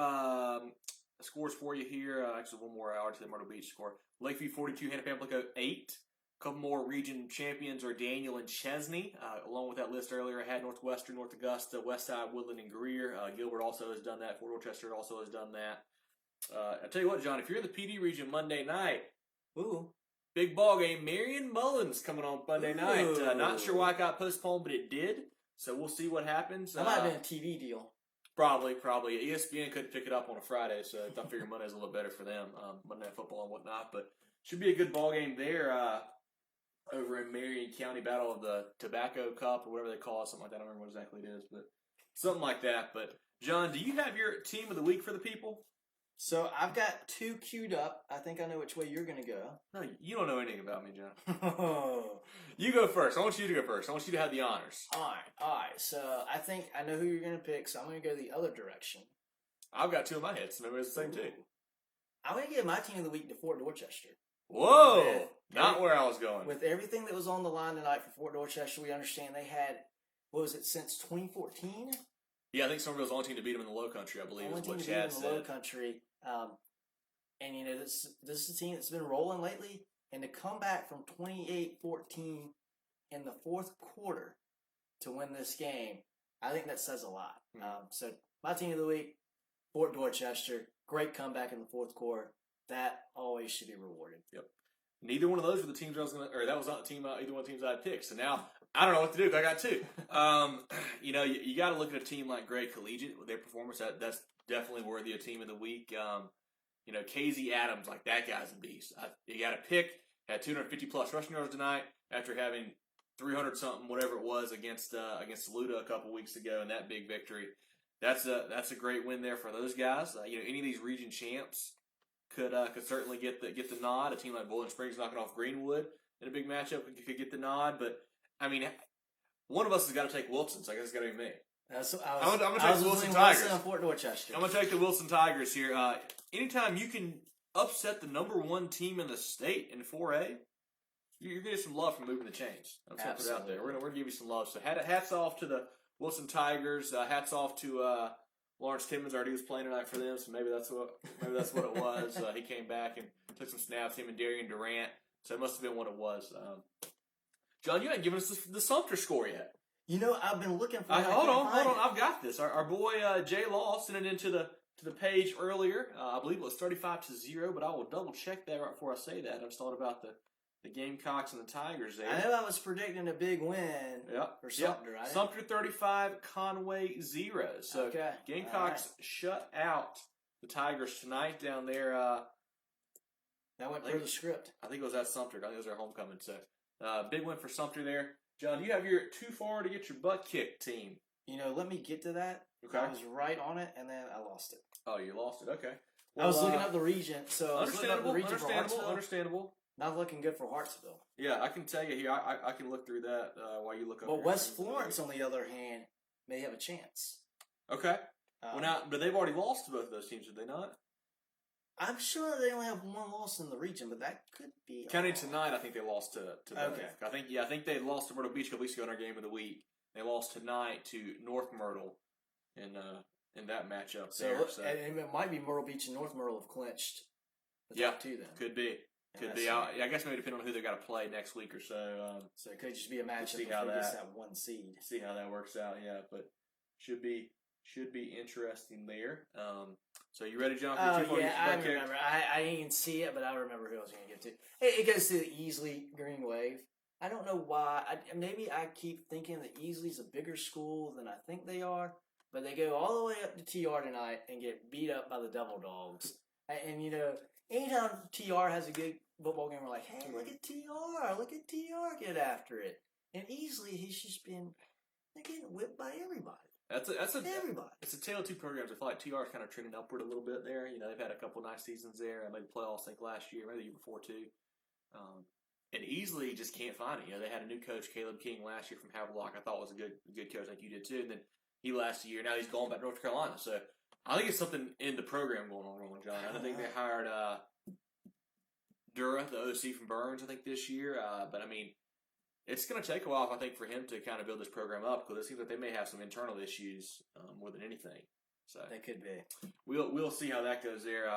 S1: scores for you here. Actually, one more hour to the Myrtle Beach score. Lakeview 42, Hannah Pamplico 8. A couple more region champions are Daniel and Chesney. Along with that list earlier, I had Northwestern, North Augusta, Westside, Woodland, and Greer. Gilbert also has done that. Fort Dorchester also has done that. I tell you what, John, if you're in the PD region Monday night, big ball game. Marion Mullins coming on Monday night. Not sure why it got postponed, but it did. So we'll see what happens.
S2: That might have been a TV deal.
S1: Probably. ESPN couldn't pick it up on a Friday, so I figure Monday's a little better for them. Monday Night Football and whatnot, but should be a good ball game there. Over in Marion County, Battle of the Tobacco Cup or whatever they call it, something like that. I don't remember what exactly it is, but something like that. But John, do you have your team of the week for the people?
S2: So I've got two queued up. I think I know which way you're going to go.
S1: No, you don't know anything about me, John. You go first. I want you to go first. I want you to have the honors.
S2: All right. So I think I know who you're going to pick, so I'm going to go the other direction.
S1: I've got two in my head, so maybe it's the same too.
S2: I'm going to give my team of the week to Fort Dorchester.
S1: Whoa! Not where I was going.
S2: With everything that was on the line tonight for Fort Dorchester, we understand they had, since 2014?
S1: Yeah, I think Somerville's the only team to beat them in the Low Country, I believe, is what Chad said.
S2: In the Low Country. And, this is a team that's been rolling lately, and to come back from 28-14 in the fourth quarter to win this game, I think that says a lot. So my team of the week, Fort Dorchester, great comeback in the fourth quarter. That always should be rewarded.
S1: Yep. Neither one of those were the teams I was going to, or that was not the team, either one of the teams I had picked. So now I don't know what to do because I got two. You got to look at a team like Great Collegiate with their performance. That's definitely worthy of team of the week. KZ Adams, like that guy's a beast. You got to pick. Had 250 plus rushing yards tonight after having 300 something, whatever it was against Saluda a couple weeks ago in that big victory. That's a great win there for those guys. Any of these region champs could certainly get the nod. A team like Bowling Springs knocking off Greenwood in a big matchup could get the nod. But I mean, one of us has got to take Wilson, so I guess it's got to be me. I'm going to take the Wilson Tigers.
S2: Fort Dorchester.
S1: I'm going to take the Wilson Tigers here. Anytime you can upset the number one team in the state in 4A, you're going to get some love from Moving the Chains. I'm just going to put it out there. We're going to give you some love. So hats off to the Wilson Tigers. Hats off to Lawrence Timmons. Already was playing tonight for them, so maybe that's what it was. He came back and took some snaps. Him and Darian Durant. So it must have been what it was. John, you haven't given us the Sumter score yet.
S2: I've been looking for.
S1: Hold on. I've got this. Our boy Jay Law sent it into the page earlier. I believe it was 35-0, but I will double check that right before I say that. I just thought about the Gamecocks and the Tigers there.
S2: I know I was predicting a big win for Sumter, right?
S1: Sumter 35, Conway 0. So Gamecocks shut out the Tigers tonight down there.
S2: That went per the script.
S1: I think it was at Sumter. I think it was their homecoming. So big win for Sumter there. John, do you have your too far to get your butt kicked team?
S2: Let me get to that.
S1: Okay.
S2: I was right on it, and then I lost it.
S1: Oh, you lost it. Okay.
S2: Well, I was looking up the region. So
S1: understandable.
S2: Not looking good for Hartsville.
S1: Yeah, I can tell you here. I can look through that while you look up.
S2: But West Florence, on the other hand, may have a chance.
S1: Okay. But they've already lost to both of those teams, did they not?
S2: I'm sure they only have one loss in the region, but that could be
S1: counting tonight. I think they lost to both.
S2: Okay.
S1: I think they lost to Myrtle Beach a couple weeks ago in our game of the week. They lost tonight to North Myrtle in that matchup there. So
S2: and it might be Myrtle Beach and North Myrtle have clinched the top two then.
S1: Could be. Could be. I guess maybe depending on who they got to play next week or so.
S2: So it could just be a matchup.
S1: See how
S2: that one seed.
S1: See how that works out. Yeah, but should be interesting there. So you ready, John?
S2: Yeah, I remember. I didn't see it, but I remember who I was going to get to. It goes to the Easley Green Wave. I don't know why. Maybe I keep thinking that Easley's a bigger school than I think they are, but they go all the way up to TR tonight and get beat up by the Devil Dogs. And anytime TR has a good football game, we're like, hey, look at TR get after it. And Easley, he's just been getting whipped by everybody. Everybody. It's
S1: a tale of two programs. I feel like TR is kind of trending upward a little bit there. They've had a couple nice seasons there. I made the playoffs, I think, last year, maybe the year before too. And Easley just can't find it. They had a new coach, Caleb King, last year from Havelock. I thought was a good coach, like you did too. And then he last year. Now he's going back to North Carolina. So I think it's something in the program going on wrong, John. I don't think they hired Dura, the OC from Burns, I think this year. But I mean, it's going to take a while, I think, for him to kind of build this program up because it seems like they may have some internal issues more than anything. So
S2: they could be.
S1: We'll see how that goes there.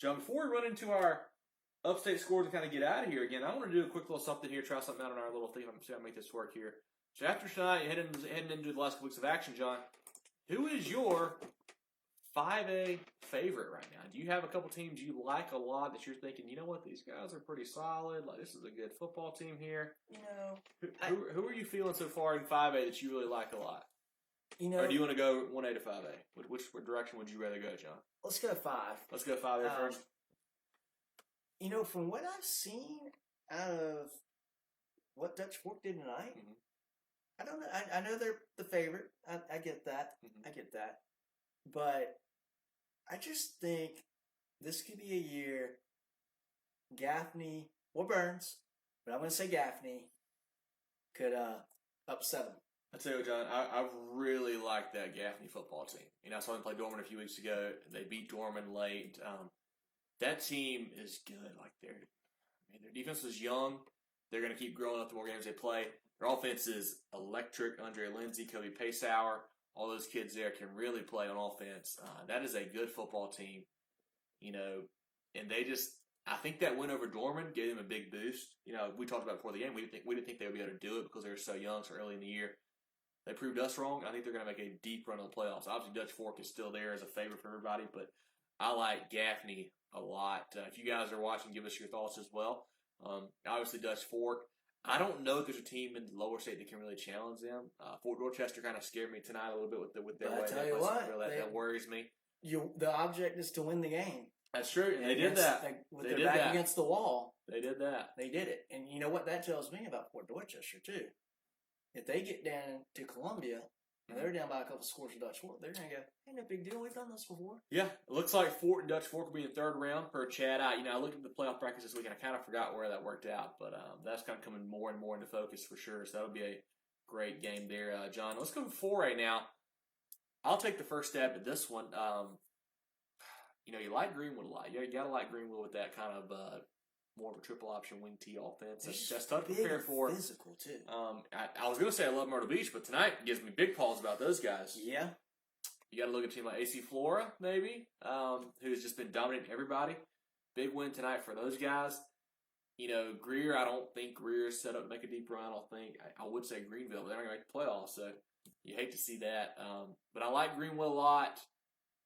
S1: John, before we run into our Upstate scores and kind of get out of here again, I want to do a quick little something here, try something out on our little thing. See how I make this work here. So after tonight, heading into the last couple weeks of action, John, who is your 5A favorite right now? Do you have a couple teams you like a lot that you're thinking, you know what, these guys are pretty solid. Like, this is a good football team here. Who are you feeling so far in 5A that you really like a lot? Or do you want to go 1A to 5A? Which direction would you rather go, John?
S2: Let's go 5.
S1: Let's go 5A first.
S2: From what I've seen out of what Dutch Fork did tonight, I don't know. I know they're the favorite. I get that. I get that. But I just think this could be a year Gaffney or Burns, but I'm going to say Gaffney could upset them.
S1: I tell you what, John, I really like that Gaffney football team. I saw them play Dorman a few weeks ago. They beat Dorman late. That team is good. Like their defense is young. They're going to keep growing up the more games they play. Their offense is electric. Andre Lindsay, Kobe Paceauer, all those kids there can really play on offense. That is a good football team, and I think that win over Dorman gave them a big boost. We talked about before the game. We didn't think they would be able to do it because they were so young, so early in the year. They proved us wrong. I think they're going to make a deep run in the playoffs. Obviously, Dutch Fork is still there as a favorite for everybody, but I like Gaffney a lot. If you guys are watching, give us your thoughts as well. Obviously, Dutch Fork. I don't know if there's a team in the lower state that can really challenge them. Fort Dorchester kind of scared me tonight a little bit with their way.
S2: I tell you what,
S1: that worries me.
S2: The object is to win the game.
S1: That's true. And they did that.
S2: With their back against the wall.
S1: They did that.
S2: They did it. And you know what that tells me about Fort Dorchester, too? If they get down to Columbia, and they're down by a couple scores to Dutch Fork, they're going to go, ain't no big deal. We've done this before. Yeah.
S1: It looks like Fort and Dutch Fork will be in the third round per Chad. I looked at the playoff brackets this week, and I kind of forgot where that worked out. But that's kind of coming more and more into focus for sure. So that'll be a great game there, John. Let's go for 4A now. I'll take the first stab at this one. You like Greenwood a lot. You got to like Greenwood with that kind of more of a triple option wing T offense. That's tough to prepare for.
S2: Physical too.
S1: I was going to say I love Myrtle Beach, but tonight gives me big pause about those guys.
S2: Yeah.
S1: You got to look at a team like AC Flora, maybe, who's just been dominating everybody. Big win tonight for those guys. Greer, I don't think Greer is set up to make a deep run. I would say Greenville, but they're not going to make the playoffs, so you hate to see that. But I like Greenwood a lot,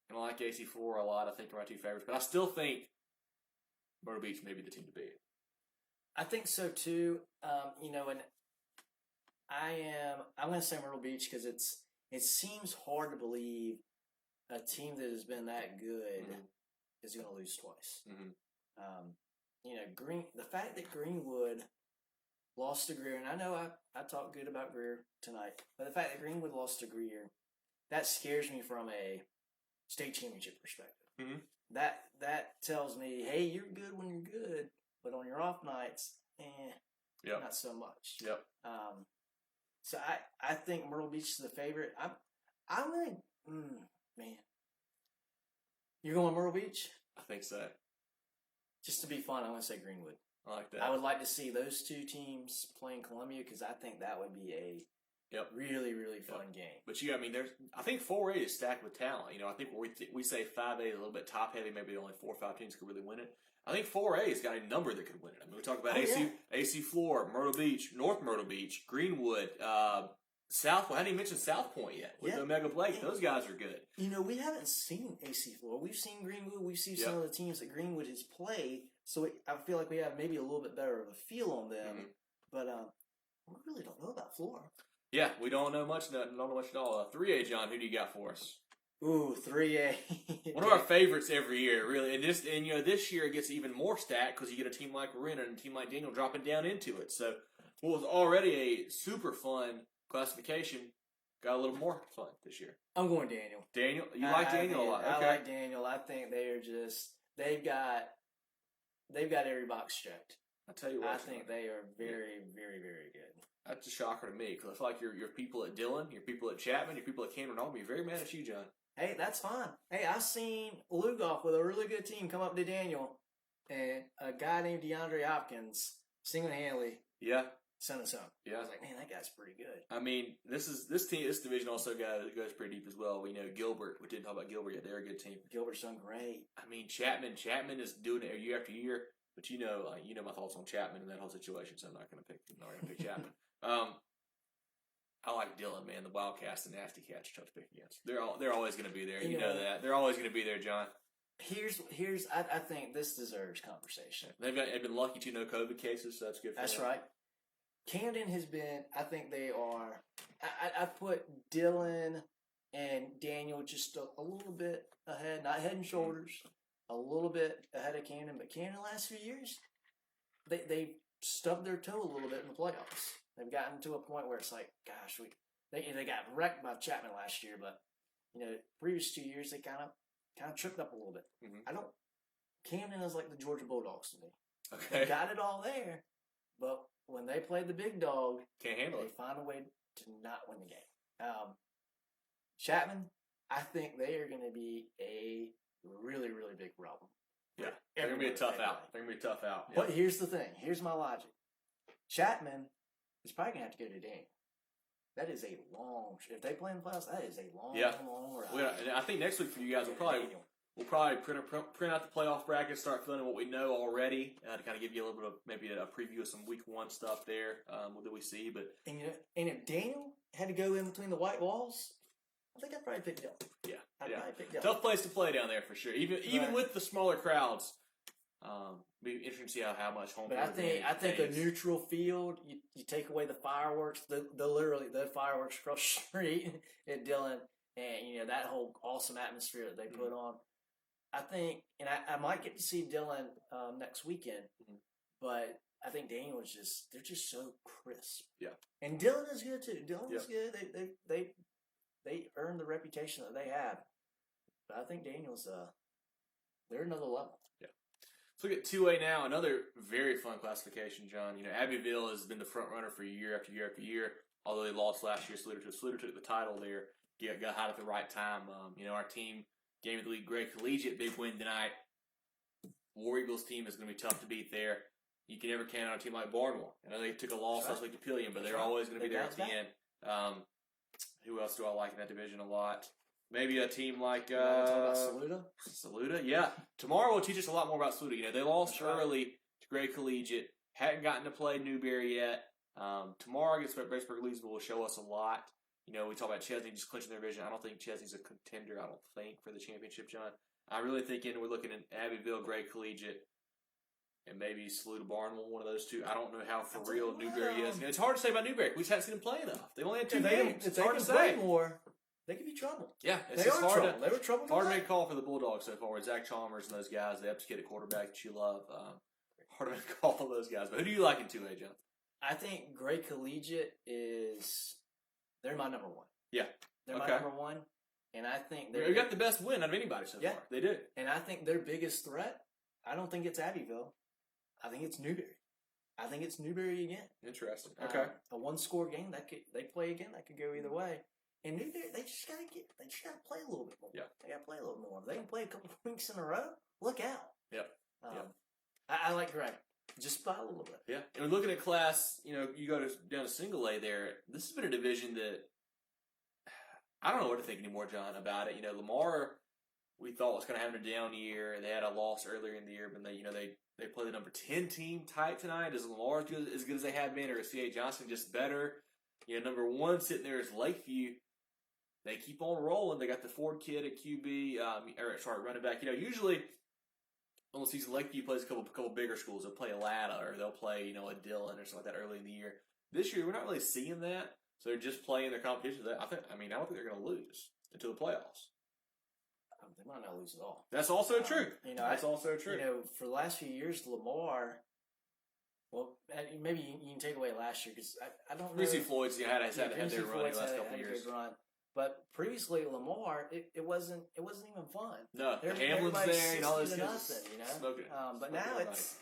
S1: and I like AC Flora a lot. I think they're my two favorites, but I still think Myrtle Beach may be the team to beat.
S2: I think so too. And I'm going to say Myrtle Beach because it seems hard to believe a team that has been that good is going to lose twice. The fact that Greenwood lost to Greer, and I know I talked good about Greer tonight, but the fact that Greenwood lost to Greer, that scares me from a state championship perspective. That tells me, hey, you're good when you're good, but on your off nights,
S1: Yep.
S2: not so much.
S1: Yep.
S2: So I think Myrtle Beach is the favorite. I'm gonna man. You're going Myrtle Beach?
S1: I think so.
S2: Just to be fun, I'm gonna say Greenwood.
S1: I like that.
S2: I would like to see those two teams playing Columbia because I think that would be a really, really fun game.
S1: But I think 4A is stacked with talent. I think we say 5A is a little bit top heavy. Maybe only 4 or 5 teams could really win it. I think 4A has got a number that could win it. We talk about AC Floor, Myrtle Beach, North Myrtle Beach, Greenwood, South. I hadn't even mentioned South Point yet with Omega Blake. Those guys are good.
S2: We haven't seen AC Floor. We've seen Greenwood. We've seen some of the teams that Greenwood has played. So I feel like we have maybe a little bit better of a feel on them. But we really don't know about Floor.
S1: Yeah, we don't know much. Don't know much at all. 3A, John, who do you got for us?
S2: Ooh, 3A.
S1: One of our favorites every year, really. And this year it gets even more stacked because you get a team like Renner and a team like Daniel dropping down into it. So what was already a super fun classification got a little more fun this year.
S2: I'm going Daniel.
S1: Daniel? You like Daniel a lot? Okay.
S2: I like Daniel. I think they've got every box checked.
S1: I tell you what.
S2: I think they are very, very, very good.
S1: That's a shocker to me because I feel like your people at Dillon, your people at Chapman, your people at Cameron all be very mad at you, John.
S2: Hey, that's fine. Hey, I've seen Lugoff with a really good team come up to Daniel and a guy named DeAndre Hopkins single-handedly sent us home. Yeah. I was like, man, that guy's pretty good.
S1: This division also goes pretty deep as well. We know Gilbert. We didn't talk about Gilbert yet. They're a good team.
S2: Gilbert's done great.
S1: Chapman is doing it year after year. But you know my thoughts on Chapman and that whole situation, so I'm not going to pick Chapman. I like Dillon, man. The Wildcats and Nasty Cats are tough to pick against. They're always going to be there. You know that. They're always going to be there, John.
S2: I think this deserves conversation.
S1: They've been lucky to no COVID cases, so that's good for them.
S2: That's right. Camden has been, I think they are, I put Dillon and Daniel just a little bit ahead, not head and shoulders, a little bit ahead of Camden. But Camden the last few years, they've stubbed their toe a little bit in the playoffs. They've gotten to a point where it's like, gosh, they got wrecked by Chapman last year, but previous 2 years they kind of tripped up a little bit. Camden is like the Georgia Bulldogs to me.
S1: Okay,
S2: they got it all there, but when they play the big dog,
S1: can't handle it.
S2: They find a way to not win the game. Chapman, I think they are going to be a really, really big problem.
S1: Yeah, they're going to be a tough out.
S2: But here's the thing. Here's my logic. Chapman is probably going to have to go to Daniel. That is a long. If they play in the playoffs, that is a long ride.
S1: Well, and I think next week for you guys, we'll probably print out the playoff bracket, start filling in what we know already to kind of give you a little bit of maybe a preview of some week 1 stuff there that we see. But
S2: and if Daniel had to go in between the white walls, I think I'd probably pick Dillon. I'd probably pick Dillon.
S1: Tough place to play down there for sure. Even with the smaller crowds. Be interesting to see how much home.
S2: But I think a neutral field. You take away the fireworks. The fireworks across the street at Dillon, and that whole awesome atmosphere that they put on. I think, and I might get to see Dillon next weekend, but I think Daniel is they're just so crisp.
S1: Yeah,
S2: and Dillon is good too. Dillon is good. They earned the reputation that they have, but I think Daniel's they're another level.
S1: Yeah. Let's look at 2A now. Another very fun classification, John. Abbeville has been the front runner for year after year after year. Although they lost last year, Sluter took the title there. Got hot at the right time. Our team. Game of the league, Great Collegiate, big win tonight. War Eagles team is going to be tough to beat there. You can never count on a team like Barnwell. I know they took a loss last week to Pillion, but they're always going to be there at the end. Who else do I like in that division a lot? Maybe a team like Saluda. Yeah. Tomorrow will teach us a lot more about Saluda. They lost early to Great Collegiate. Hadn't gotten to play Newberry yet. Tomorrow against Batesburg Leesville will show us a lot. We talk about Chesney just clinching their division. I don't think Chesney's a contender, for the championship, John. I really think we're looking at Abbeville, Great Collegiate, and maybe Saluda Barnwell, one of those two. I don't know how for real Newberry is. It's hard to say about Newberry. We just haven't seen them play enough. They've only had 2 games.
S2: It's hard to say. More, they could be trouble.
S1: Yeah,
S2: they were trouble.
S1: Hard to make a call for the Bulldogs so far with Zach Chalmers and those guys. The Epps kid at quarterback that you love. Hard to make a call for those guys. But who do you like in 2A, John?
S2: I think Great Collegiate they're my number 1.
S1: Yeah.
S2: They're my number 1. And I think
S1: they got the best win out of anybody so far. They did.
S2: And I think their biggest threat, I don't think it's Abbeville. I think it's Newberry. I think it's Newberry again.
S1: Interesting. Okay.
S2: A one-score game they play again. That could go either way. And Newberry, they just gotta play a little bit more.
S1: Yeah.
S2: They gotta play a little more. If they can play a couple weeks in a row, look out.
S1: Yep.
S2: I like Greg. Just by a little bit.
S1: Yeah. And looking at class, you go down to single A there. This has been a division that I don't know what to think anymore, John, about it. Lamar, we thought was going to have a down year. They had a loss earlier in the year, but they play the number 10 team type tonight. Is Lamar as good as they have been, or is C.A. Johnson just better? Number 1 sitting there is Lakeview. They keep on rolling. They got the Ford kid at QB, running back. Usually on the season, Lakeview plays a couple bigger schools. They'll play a Latta, or they'll play, a Dillon or something like that early in the year. This year, we're not really seeing that. So they're just playing their competition. I don't think they're going to lose until the playoffs.
S2: They might not lose at all.
S1: That's also true. That's also true.
S2: For the last few years, Lamar. Well, maybe you can take away last year because I don't know.
S1: Greasy Floyd's had their run the last couple of years.
S2: But previously, Lamar, it wasn't even fun.
S1: No, Hamlin's there and all those kids smoking.
S2: But now it's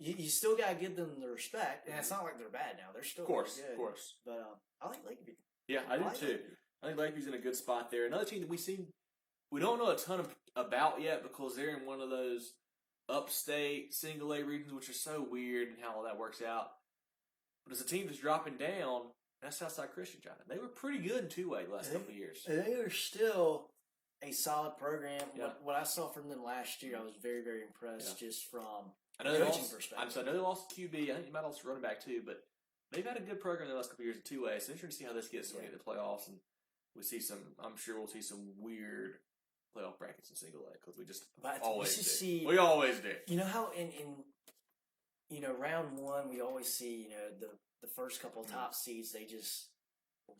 S2: you still gotta give them the respect, and it's not like they're bad now. They're still good. Of course. But I like Lakeview.
S1: Yeah, I do too. I think Lakeview's in a good spot there. Another team that we don't know a ton about yet because they're in one of those Upstate single A regions, which are so weird and how all that works out. But it's a team that's dropping down. That's Southside Christian, John. They were pretty good in 2A the last couple of years.
S2: They are still a solid program.
S1: Yeah.
S2: What I saw from them last year, I was very, very impressed just from
S1: a coaching perspective. I know they lost QB. I think you might have lost running back too, but they've had a good program the last couple of years in 2A. So it's interesting to see how this gets when we get to the playoffs. And I'm sure we'll see some weird playoff brackets in single A because we just always do. We always do.
S2: You know how in round 1 we always see the first couple of top seeds they just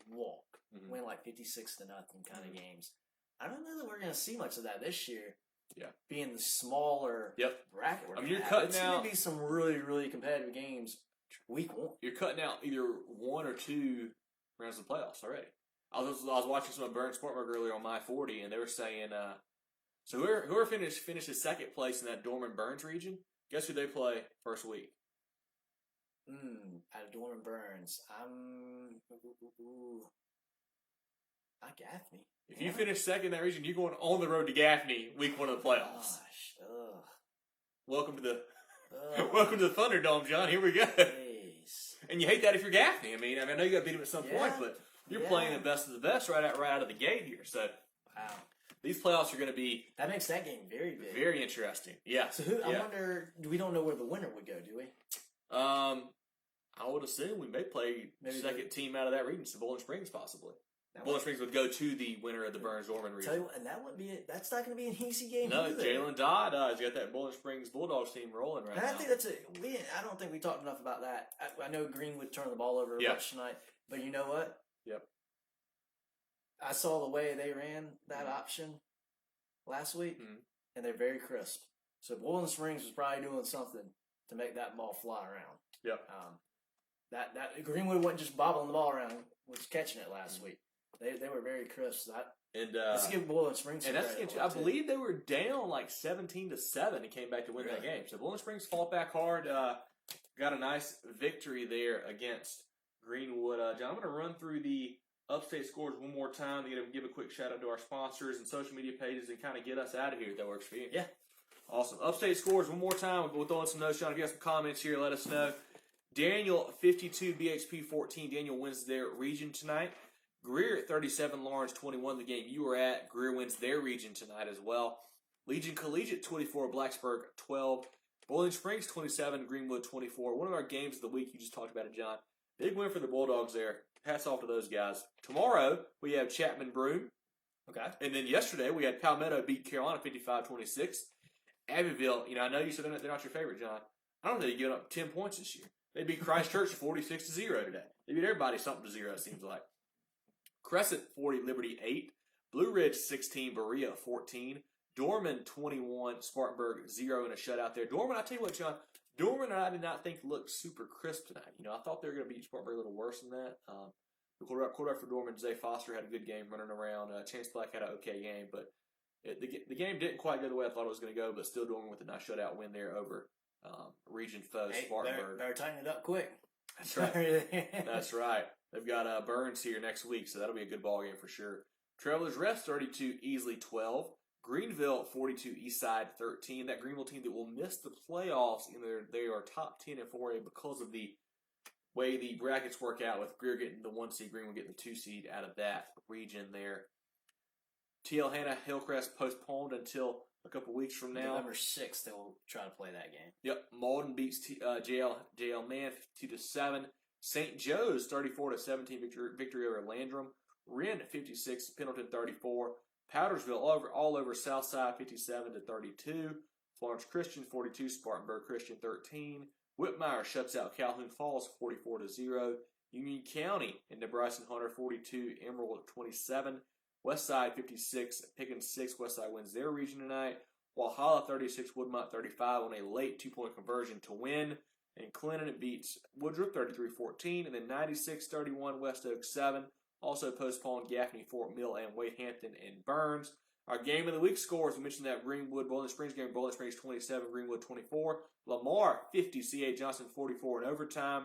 S2: walk, win like 56-0 kind of games. I don't know that we're going to see much of that this year.
S1: Yeah,
S2: being the smaller bracket.
S1: You're cutting
S2: it's going to be some really, really competitive games week 1. You're
S1: cutting out either 1 or 2 rounds of the playoffs already. I was watching some of Burn Sportmark earlier on My 40, and they were saying, so whoever finishes second place in that Dorman-Burns region, guess who they play first week?
S2: Out of Dorman-Burns, not Gaffney.
S1: If you finish second in that region, you're going on the road to Gaffney week 1 of the playoffs.
S2: Gosh,
S1: welcome to the Thunderdome, John. Here we go.
S2: Jeez.
S1: And you hate that if you're Gaffney. I know you got to beat him at some point, but you're playing the best of the best right out of the gate here. So,
S2: wow,
S1: these playoffs are going to be
S2: makes that game very big,
S1: very interesting. Yeah.
S2: So I wonder. We don't know where the winner would go, do we?
S1: I would assume we may play second team out of that region, so Bowling Springs possibly. Bowling Springs would go to the winner of the Burns-Dorman region.
S2: Tell you what, and that wouldn't be it. That's not going to be an easy game.
S1: No, Jalen Dodd has got that Bowling Springs Bulldogs team rolling right now.
S2: I think I don't think we talked enough about that. I know Greenwood turned the ball over a bunch tonight, but you know what?
S1: Yep.
S2: I saw the way they ran that option last week, and they're very crisp. So Bowling Springs was probably doing something to make that ball fly around.
S1: Yep.
S2: That Greenwood wasn't just bobbling the ball around; was catching it last week. They were very crisp. Let's give Bowling Springs.
S1: And I believe they were down like 17-7 and came back to win that game. So Bowling Springs fought back hard. Got a nice victory there against Greenwood. John, I'm going to run through the Upstate scores one more time to give a quick shout out to our sponsors and social media pages and kind of get us out of here if that works for you.
S2: Yeah.
S1: Awesome. Upstate scores one more time. We'll throw in some notes, John. If you have some comments here, let us know. Daniel, 52, BHP 14. Daniel wins their region tonight. Greer at 37, Lawrence 21. The game you were at, Greer wins their region tonight as well. Legion Collegiate 24, Blacksburg 12. Bowling Springs 27, Greenwood 24. One of our games of the week, you just talked about it, John. Big win for the Bulldogs there. Hats off to those guys. Tomorrow, we have Chapman Broome.
S2: Okay.
S1: And then yesterday, we had Palmetto beat Carolina 55-26. Abbeville, I know you said they're not your favorite, John. I don't think they've given up 10 points this year. They beat Christchurch 46-0 today. They beat everybody something to 0, it seems like. Crescent 40, Liberty 8. Blue Ridge 16, Berea 14. Dorman 21, Spartanburg 0 in a shutout there. Dorman, I tell you what, John, Dorman I did not think looked super crisp tonight. I thought they were going to beat Spartanburg a little worse than that. The quarterback for Dorman, Zay Foster, had a good game running around. Chance Black had an okay game, but the game didn't quite go the way I thought it was going to go, but still Dorman with a nice shutout win there over region foe,
S2: Hey,
S1: Spartanburg.
S2: better tighten it up quick.
S1: That's right. That's right. They've got Burns here next week, so that'll be a good ball game for sure. Travelers Rest 32, Easley 12. Greenville 42, Eastside 13. That Greenville team that will miss the playoffs, they are top 10 in 4A because of the way the brackets work out, with Greer getting the 1 seed, Greenwood getting the 2 seed out of that region there. TL Hanna Hillcrest postponed until a couple weeks from now.
S2: November 6th, they will try to play that game.
S1: Yep. Malden beats JL Man 52-7. St. Joe's 34-17 victory over Landrum. Wren 56, Pendleton 34. Powdersville all over Southside 57-32. Florence Christian 42, Spartanburg Christian 13. Whitmire shuts out Calhoun Falls 44-0. Union County and Bryson Hunter 42, Emerald 27. Westside 56, Pickens 6. Westside wins their region tonight. Walhalla 36, Woodmont 35 on a late 2-point conversion to win. And Clinton beats Woodruff 33-14. And then 96-31, West Oak 7. Also postponed Gaffney, Fort Mill, and Wade Hampton and Burns. Our game of the week scores, we mentioned that Greenwood Bowling Springs game. Bowling Springs 27, Greenwood 24. Lamar 50, C.A. Johnson 44 in overtime.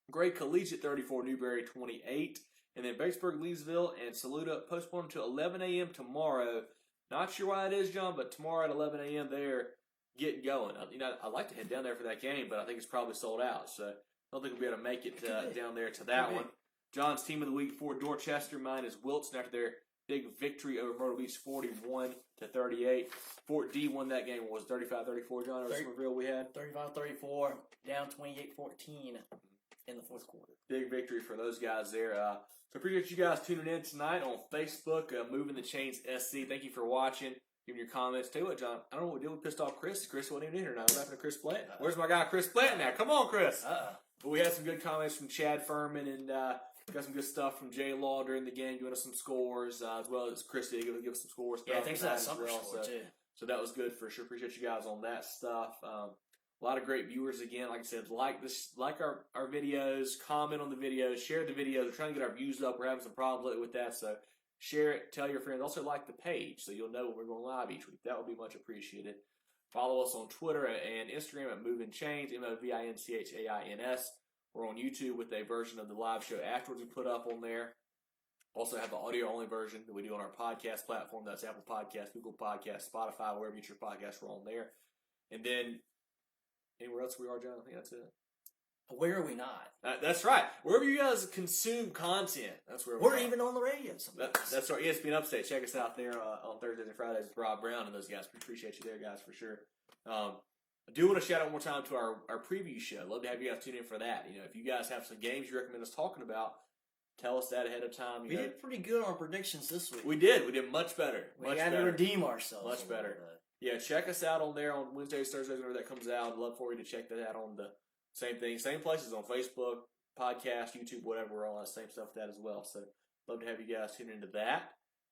S1: Gray Collegiate 34, Newberry 28. And then Batesburg, Leesville, and Saluda postponed until 11 a.m. tomorrow. Not sure why it is, John, but tomorrow at 11 a.m. they're getting going. I'd like to head down there for that game, but I think it's probably sold out. So I don't think we'll be able to make it down there to that one. John's team of the week for Dorchester. Mine is Wilson after their big victory over Myrtle Beach 41-38. Fort D won that game. Was 35-34, John? Or some reveal we had?
S2: 35-34, down 28-14 in the fourth quarter.
S1: Big victory for those guys there. So appreciate you guys tuning in tonight on Facebook, Moving the Chains SC. Thank you for watching, giving your comments. Tell you what, John, I don't know what we did. We pissed off Chris. Chris wasn't even in here now. What happened to Chris Plant? Where's my guy Chris Plant now? Come on, Chris. But we had some good comments from Chad Furman, and got some good stuff from Jay Law during the game, giving us some scores, as well as Chris did give us some scores.
S2: Yeah, thanks for that summer score, too.
S1: So that was good for sure. Appreciate you guys on that stuff. A lot of great viewers again. Like I said, like our videos, comment on the videos, share the videos. We're trying to get our views up. We're having some problems with that, so share it, tell your friends. Also like the page so you'll know when we're going live each week. That would be much appreciated. Follow us on Twitter and Instagram at Movin Chains, MOVINCHAINS. We're on YouTube with a version of the live show afterwards we put up on there. Also have the audio-only version that we do on our podcast platform. That's Apple Podcasts, Google Podcasts, Spotify, wherever you get your podcasts, we're on there. And then anywhere else we are, John? I think that's it.
S2: Where are we not?
S1: That's right. Wherever you guys consume content, that's where
S2: we're even on the radio sometimes.
S1: That's right. ESPN Upstate. Check us out there on Thursdays and Fridays with Rob Brown and those guys. We appreciate you there, guys, for sure. I do want to shout out one more time to our preview show. Love to have you guys tune in for that. If you guys have some games you recommend us talking about, tell us that ahead of time.
S2: We did pretty good on predictions this week.
S1: We did much better.
S2: We had to redeem ourselves.
S1: Much better. Yeah, check us out on there on Wednesdays, Thursdays, whenever that comes out. I'd love for you to check that out on the same thing, same places on Facebook, podcast, YouTube, whatever. We're all that same stuff that as well. So love to have you guys tune into that.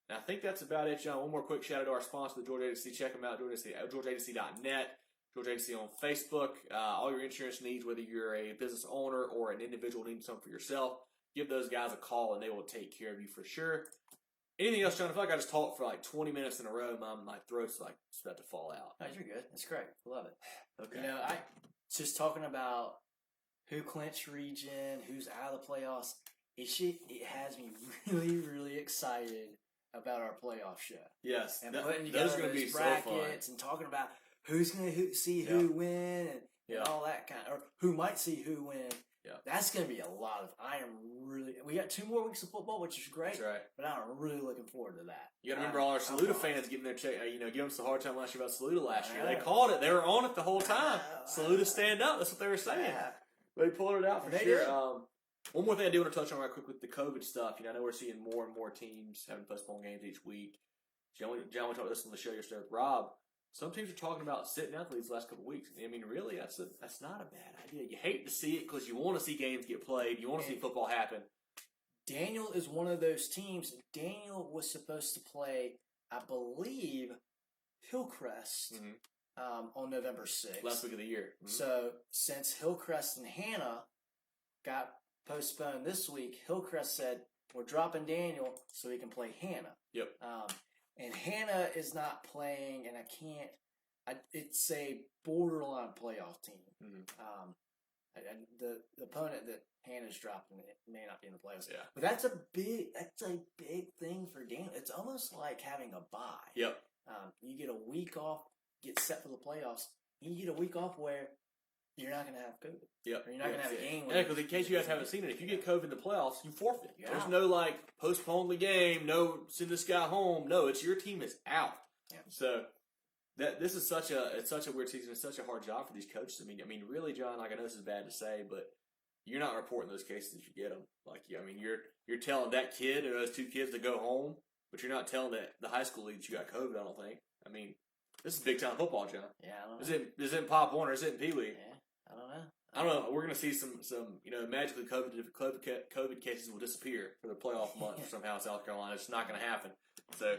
S1: And I think that's about it, John. One more quick shout out to our sponsor, the Georgia Agency. Check them out, GeorgiaAgency.net. Georgia Agency on Facebook. All your insurance needs, whether you're a business owner or an individual needing something for yourself, give those guys a call and they will take care of you for sure. Anything else, John? I feel like I just talked for like 20 minutes in a row. My throat's like it's about to fall out.
S2: No, you're good. That's great. Love it.
S1: Okay.
S2: I just talking about who clinched region, who's out of the playoffs. It has me really, really excited about our playoff show.
S1: Yes,
S2: and putting together those brackets and talking about who's going to see who win and all that kind of, or who might see who win.
S1: Yeah.
S2: That's going to be a lot of. We got 2 more weeks of football, which is great.
S1: That's right.
S2: But I'm really looking forward to that.
S1: You got to remember all our Saluda fans giving their check. Giving us a hard time last year about Saluda last year. They called it. They were on it the whole time. Saluda stand up. That's what they were saying. They pulled it out for sure. One more thing I do want to touch on right quick with the COVID stuff. I know we're seeing more and more teams having postponed games each week. John, we talked about this on the show yesterday with Rob. Some teams are talking about sitting out these last couple of weeks. I mean, really, that's not a bad idea. You hate to see it because you want to see games get played. You want to see football happen.
S2: Daniel is one of those teams. Daniel was supposed to play, I believe, Hillcrest on November 6th.
S1: Last week of the year. Mm-hmm.
S2: So, since Hillcrest and Hannah got postponed this week, Hillcrest said, we're dropping Daniel so he can play Hannah.
S1: Yep.
S2: And Hannah is not playing, and I can't it's a borderline playoff team.
S1: Mm-hmm.
S2: The opponent that Hannah's dropping may not be in the playoffs.
S1: Yeah.
S2: But that's a big thing for Daniel. It's almost like having a bye.
S1: Yep.
S2: You get a week off, get set for the playoffs. You get a week off where you're not going to have COVID.
S1: Yep.
S2: Or you're not going to have a game.
S1: Yeah, because in case you guys haven't seen it, if you get COVID in the playoffs, you forfeit.
S2: Yeah.
S1: There's no postpone the game, no send this guy home. No, it's your team is out.
S2: Yeah.
S1: So this is such a weird season. It's such a hard job for these coaches. I mean, really, John. I know this is bad to say, but you're not reporting those cases if you get them. You're telling that kid or those two kids to go home, but you're not telling the high school league that you got COVID. I don't think. I mean, this is big time football, John.
S2: Yeah, I don't know.
S1: Is it in Pop Warner? Is it in Pee Wee?
S2: Yeah, I don't know.
S1: I don't know. We're going to see some magically COVID cases will disappear for the playoff month somehow in South Carolina. It's not going to happen. So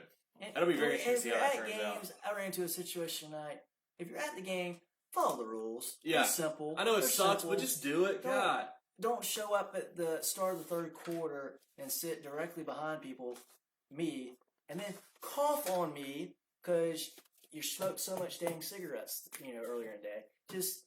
S1: that'll be very interesting to see how that turns out.
S2: I ran into a situation tonight. If you're at the game, follow the rules.
S1: Yeah.
S2: It's simple.
S1: I know it sucks, but just do it. God.
S2: Don't show up at the start of the third quarter and sit directly behind me, and then cough on me because you smoked so much dang cigarettes, earlier in the day. Just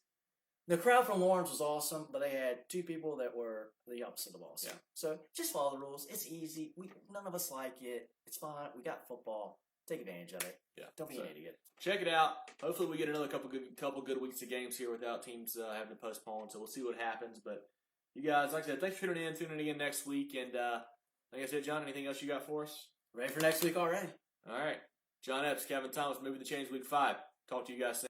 S2: the crowd from Lawrence was awesome, but they had two people that were the opposite of awesome.
S1: Yeah.
S2: So just follow the rules. It's easy. None of us like it. It's fine. We got football. Take advantage of it.
S1: Yeah.
S2: Don't be an idiot.
S1: Check it out. Hopefully we get another couple good weeks of games here without teams having to postpone. So we'll see what happens. But you guys, like I said, thanks for tuning in again next week. And like I said, John, anything else you got for us?
S2: Ready for next week already.
S1: All right. John Epps, Kevin Thomas, Movin the Chains Week 5. Talk to you guys soon.